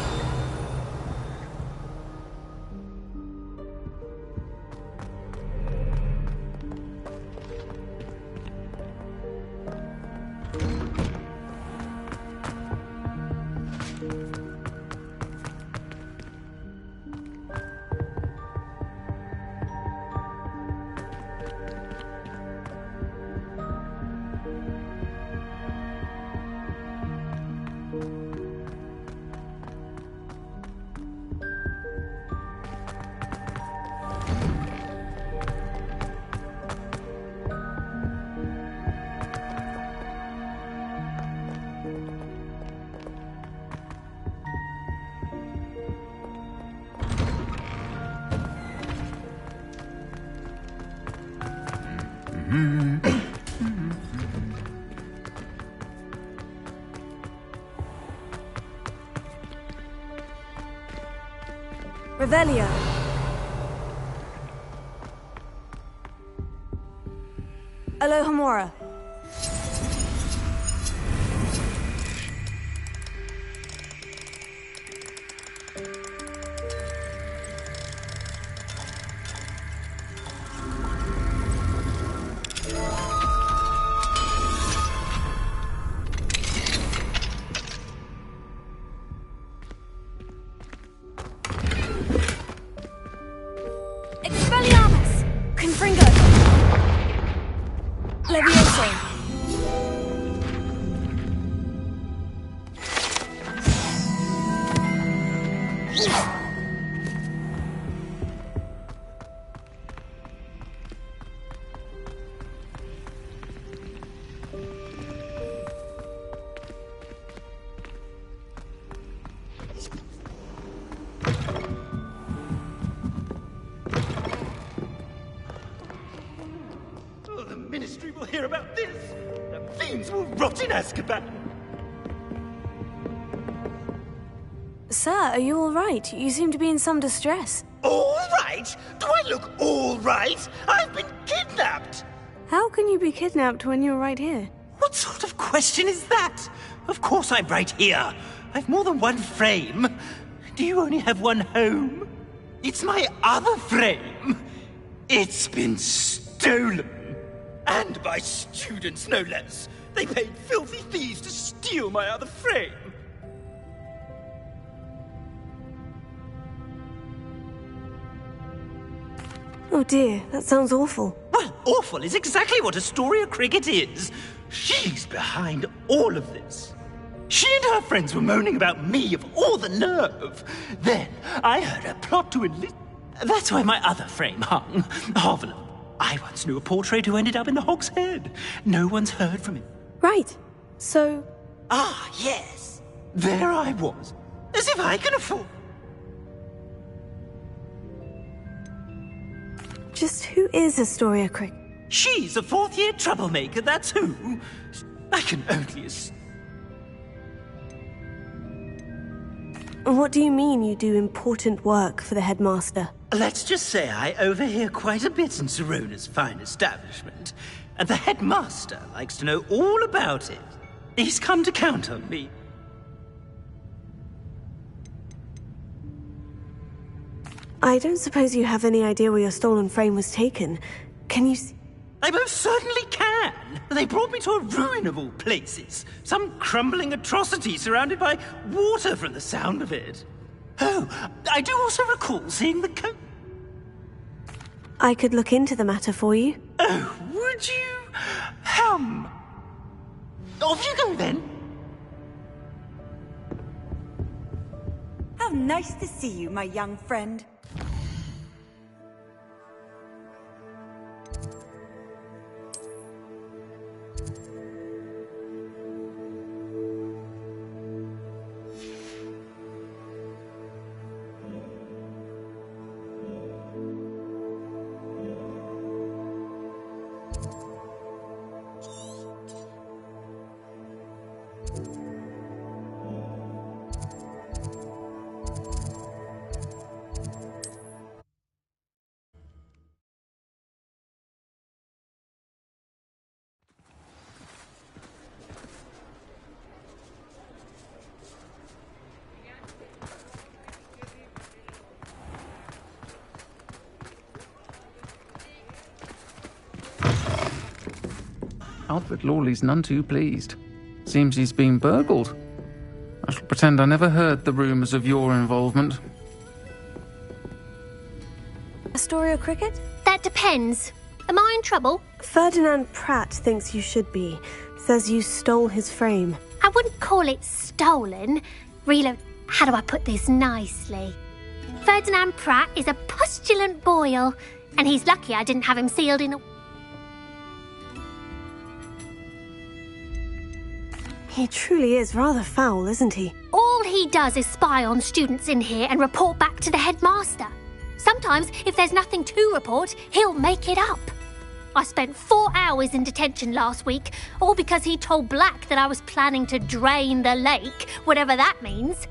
Revelio. Alohomora. Expelliarmus! Confringo! Levioso! The Ministry will hear about this. The fiends will rot in Azkaban. Sir, are you all right? You seem to be in some distress. All right? Do I look all right? I've been kidnapped. How can you be kidnapped when you're right here? What sort of question is that? Of course I'm right here. I've more than one frame. Do you only have one home? It's my other frame. It's been stolen. And by students, no less. They paid filthy thieves to steal my other frame. Oh dear, that sounds awful. Well, awful is exactly what Astoria Cricket is. She's behind all of this. She and her friends were moaning about me, of all the nerve. Then I heard a plot to enlist. That's why my other frame hung. Harvalon. I once knew a portrait who ended up in the Hog's Head. No one's heard from him. Right. So... Ah, yes. There I was. As if I can afford... Just who is Astoria Crick? She's a fourth-year troublemaker, that's who. I can only assume. What do you mean you do important work for the headmaster? Let's just say I overhear quite a bit in Sirona's fine establishment, and the headmaster likes to know all about it. He's come to count on me. I don't suppose you have any idea where your stolen frame was taken. Can you see? I most certainly can. They brought me to a ruin of all places. Some crumbling atrocity surrounded by water from the sound of it. Oh, I do also recall seeing the coat. I could look into the matter for you. Oh, would you? Off you go then. How nice to see you, my young friend. out, but Lawley's none too pleased. Seems he's been burgled. I shall pretend I never heard the rumours of your involvement. Astoria Cricket? That depends. Am I in trouble? Ferdinand Pratt thinks you should be. Says you stole his frame. I wouldn't call it stolen. Reload. How do I put this nicely? Ferdinand Pratt is a postulant boil, and he's lucky I didn't have him sealed in a... He truly is rather foul, isn't he? All he does is spy on students in here and report back to the headmaster. Sometimes, if there's nothing to report, he'll make it up. I spent 4 hours in detention last week, all because he told Black that I was planning to drain the lake, whatever that means.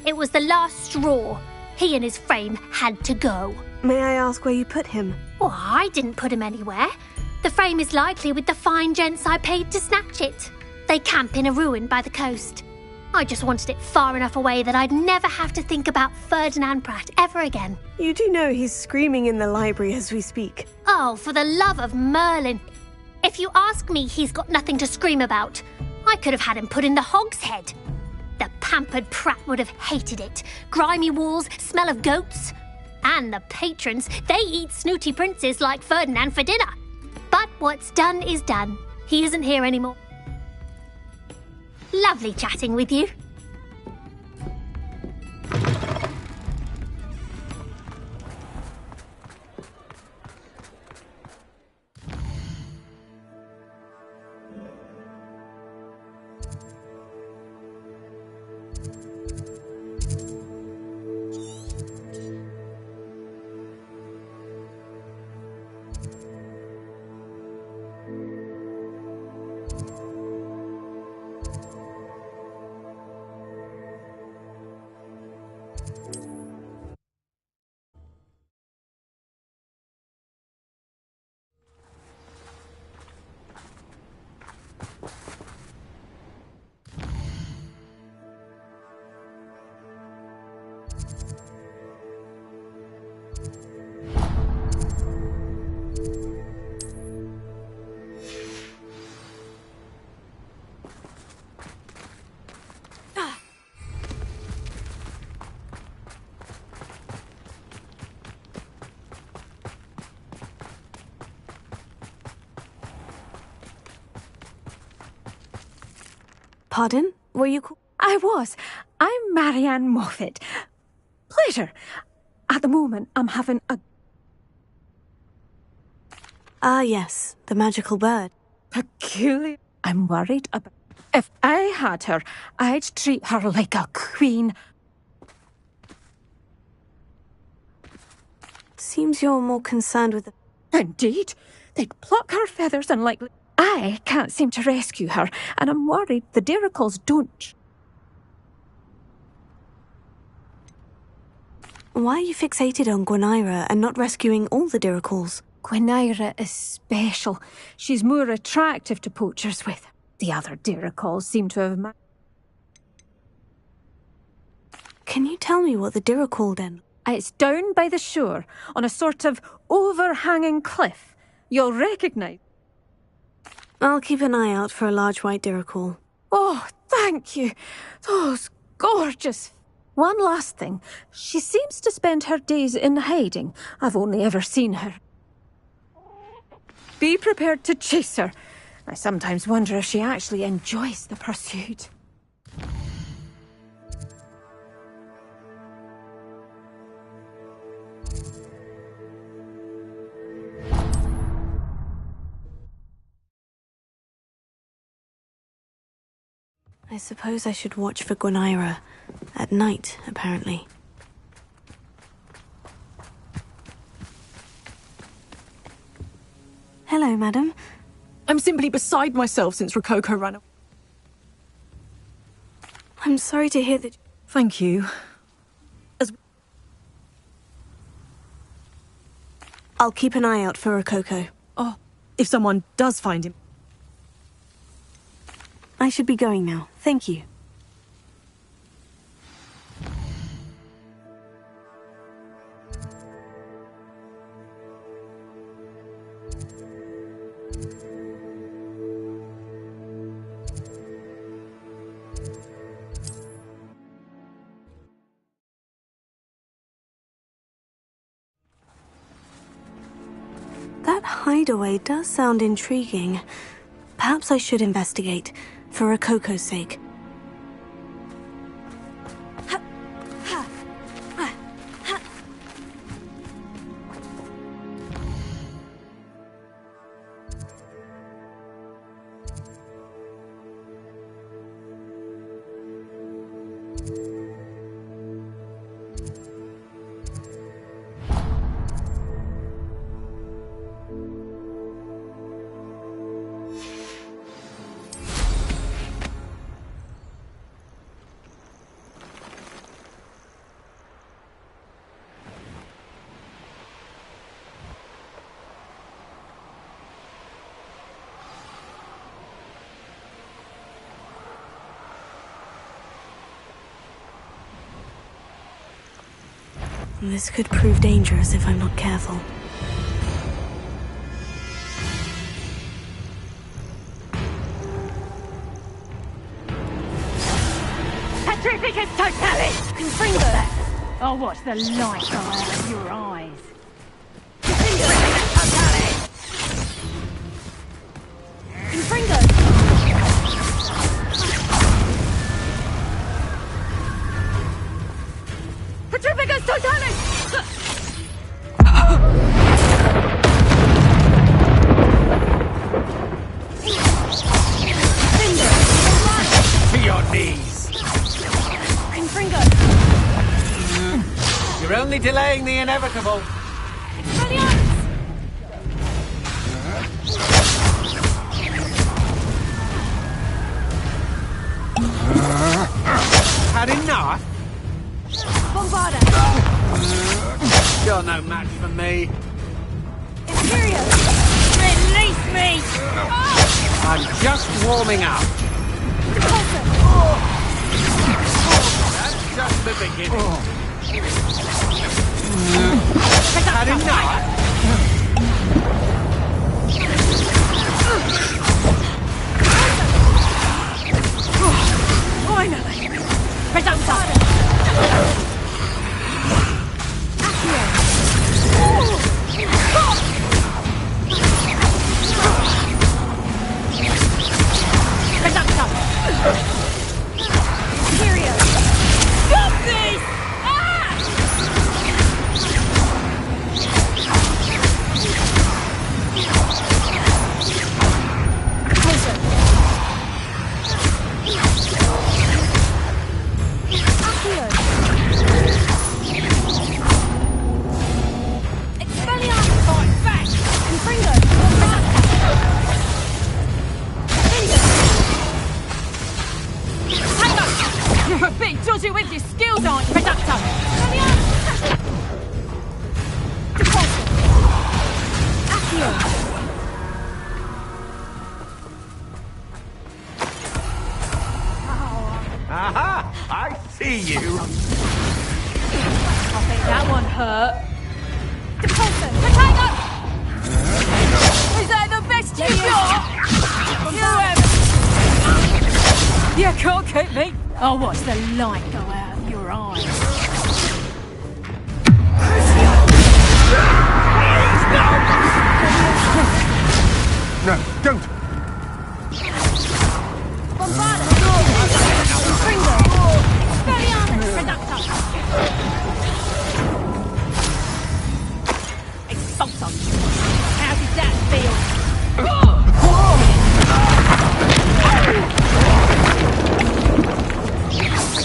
It was the last straw. He and his frame had to go. May I ask where you put him? Well, I didn't put him anywhere. The frame is likely with the fine gents I paid to snatch it. They camp in a ruin by the coast. I just wanted it far enough away that I'd never have to think about Ferdinand Pratt ever again. You do know he's screaming in the library as we speak. Oh, for the love of Merlin. If you ask me, he's got nothing to scream about. I could have had him put in the hogshead. The pampered Pratt would have hated it. Grimy walls, smell of goats. And the patrons, they eat snooty princes like Ferdinand for dinner. But what's done is done. He isn't here anymore. Lovely chatting with you. Pardon? Were you... I was. I'm Marianne Moffat. Pleasure. At the moment, I'm having a... Ah, yes. The magical bird. Peculiar. I'm worried about... If I had her, I'd treat her like a queen. Seems you're more concerned with the... Indeed. They'd pluck her feathers and likely... I can't seem to rescue her, and I'm worried the Diricles don't. Why are you fixated on Gwenira and not rescuing all the Diricles? Gwenira is special. She's more attractive to poachers with. The other Diricles seem to have... Can you tell me what the Dirical then? It's down by the shore, on a sort of overhanging cliff. You'll recognise... I'll keep an eye out for a large white Dirical. Oh, thank you. Those gorgeous... One last thing. She seems to spend her days in hiding. I've only ever seen her. Be prepared to chase her. I sometimes wonder if she actually enjoys the pursuit. I suppose I should watch for Gwenira. At night, apparently. Hello, madam. I'm simply beside myself since Rococo ran away. I'm sorry to hear that... Thank you. I'll keep an eye out for Rococo. Oh, if someone does find him... I should be going now. Thank you. That hideaway does sound intriguing. Perhaps I should investigate, for Rococo's sake. This could prove dangerous if I'm not careful. Petrificus totalis! Confringo! I'll watch the light go out of your eyes. Petrificus totalis! Confringo! Petrificus totalis! To your knees! Confringo! You're only delaying the inevitable. Had enough? Bombarda! You're no match for me. Imperio! Release me! I'm just warming up. That's just the beginning. Had enough? Finally! Reductor! You're a bit dodgy with your skills, aren't you, Reductor? Aha! I see you! I think that one hurt. Depulso! Potato! Is that the best you got? You can't keep me! I'll watch the light go out of your eyes. No, don't! Bombarda! Springo! Expelliarmus! Reductor! Expulso! How did that feel?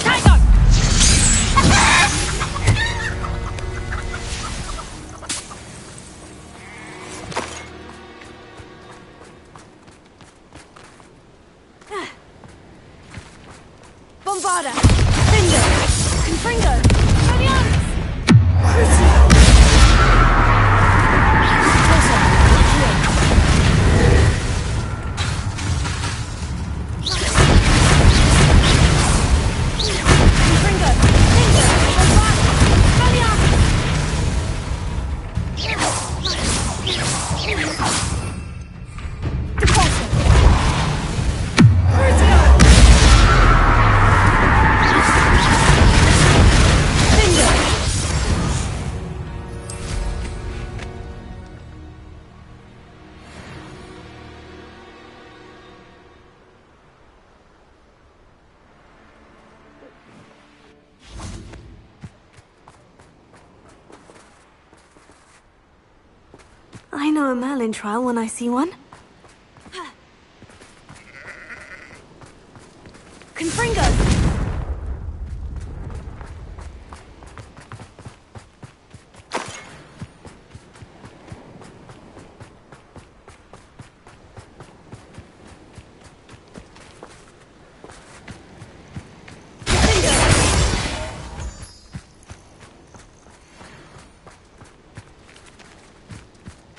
Tango! Bombarda! Cinder! Confringo! Expelliarmus! Crucio! I know a Merlin trial when I see one. Confringo!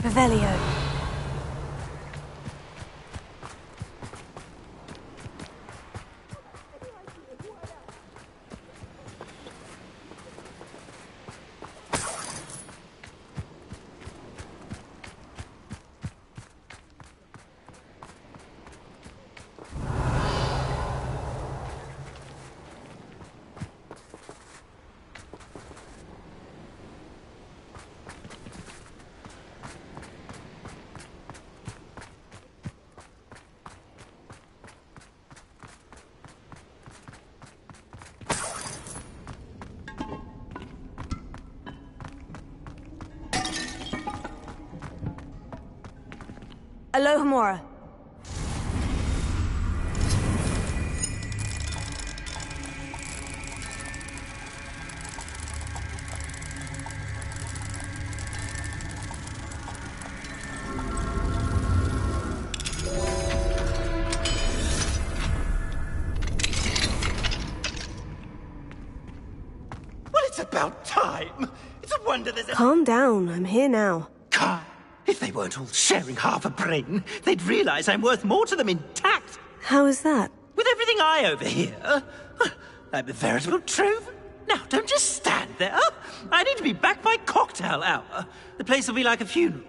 Revelio. Alohomora. Well, it's about time. It's a wonder there's a... Calm down, I'm here now. If they weren't all sharing half a brain, they'd realize I'm worth more to them intact. How is that? With everything I overhear, I'm a veritable trove. Now, don't just stand there. I need to be back by cocktail hour. The place will be like a funeral.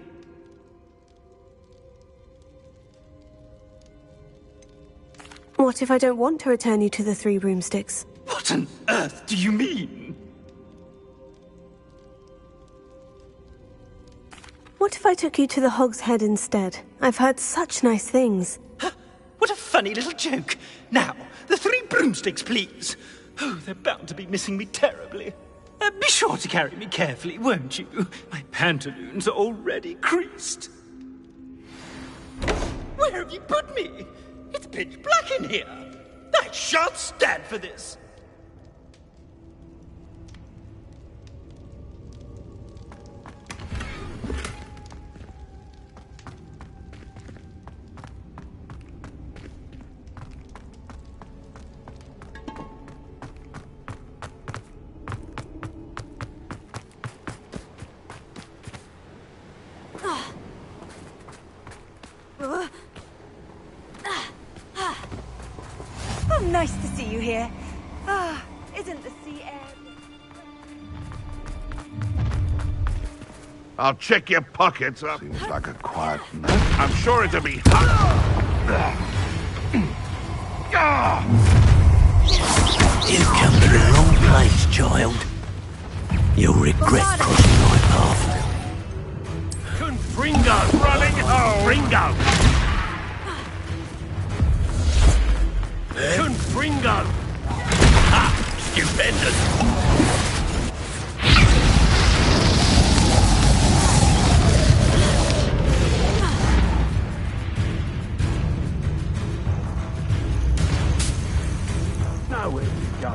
What if I don't want to return you to the Three Broomsticks? What on earth do you mean? What if I took you to the Hog's Head instead? I've heard such nice things. What a funny little joke. Now, the Three Broomsticks, please. Oh, they're bound to be missing me terribly. Be sure to carry me carefully, won't you? My pantaloons are already creased. Where have you put me? It's pitch black in here. I shan't stand for this. Oh, nice to see you here. Isn't the sea air... I'll check your pockets. Seems like a quiet night. I'm sure it'll be You've come to the wrong place, child. You'll regret crossing my path. Confringo running home. Confringo. Confringo. Ha! Stupendous. Nowhere to go.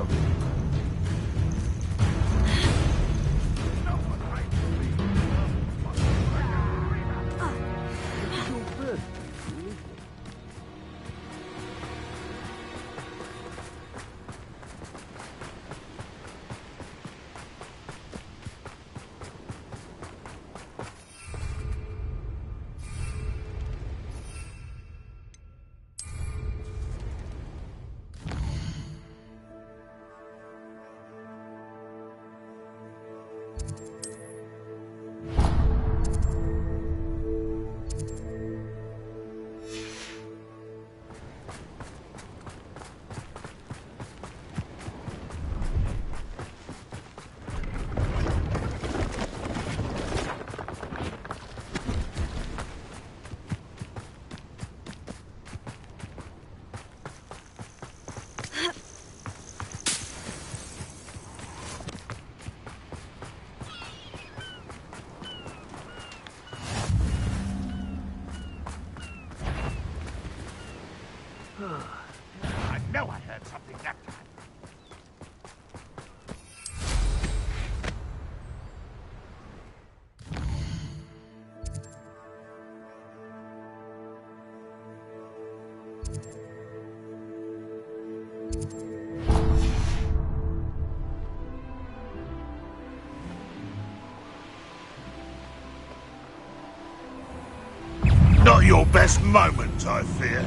Not your best moment, I fear.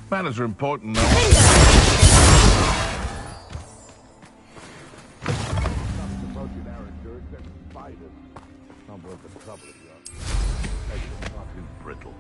Manners are important, though. Brittle.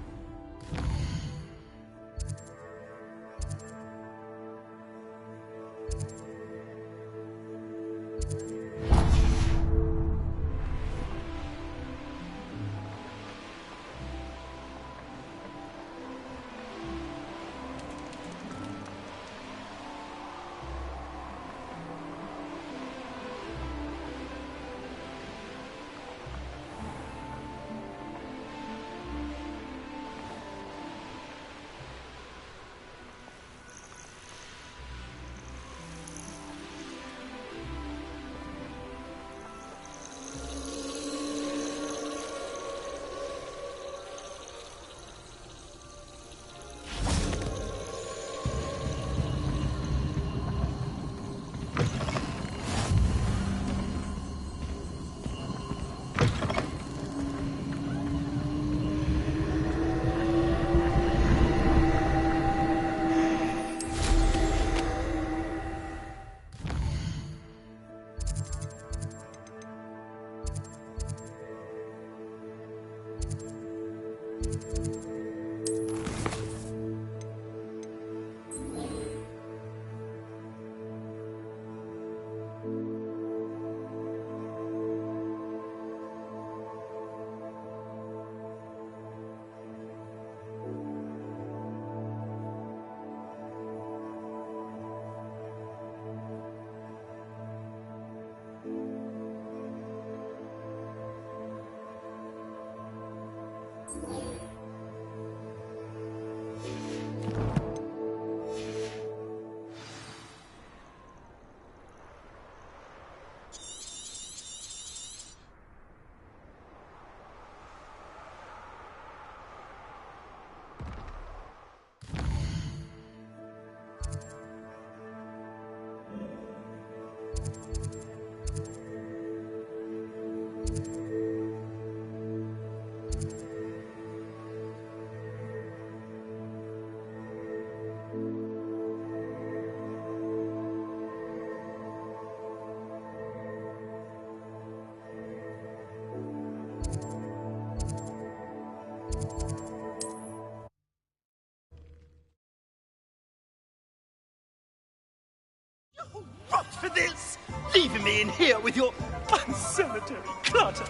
Rot for this! Leaving me in here with your unsanitary clutter!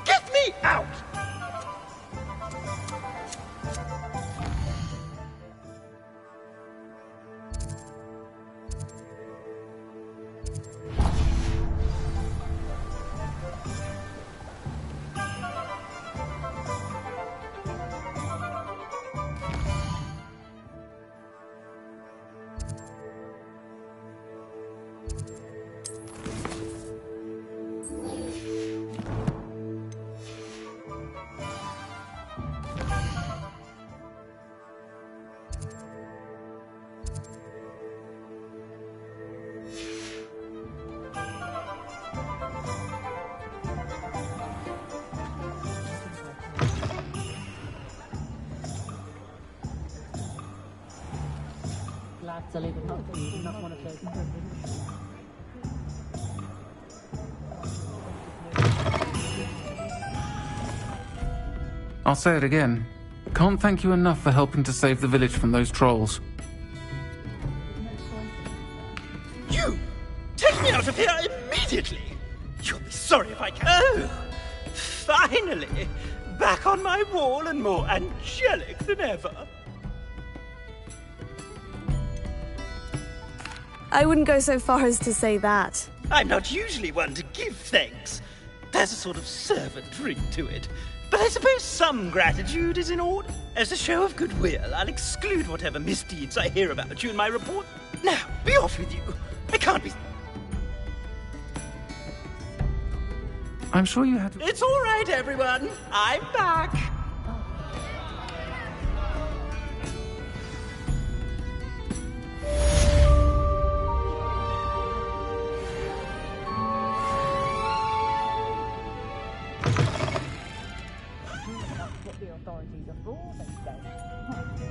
Get me out! I'll say it again. Can't thank you enough for helping to save the village from those trolls. You! Take me out of here immediately! You'll be sorry if I catch Oh, finally! Back on my wall and more angelic than ever. I wouldn't go so far as to say that. I'm not usually one to give thanks. There's a sort of servant ring to it. But I suppose some gratitude is in order. As a show of goodwill, I'll exclude whatever misdeeds I hear about you in my report. Now, be off with you. I can't be... I'm sure you had... It's all right, everyone. I'm back. What the authorities are for, they say.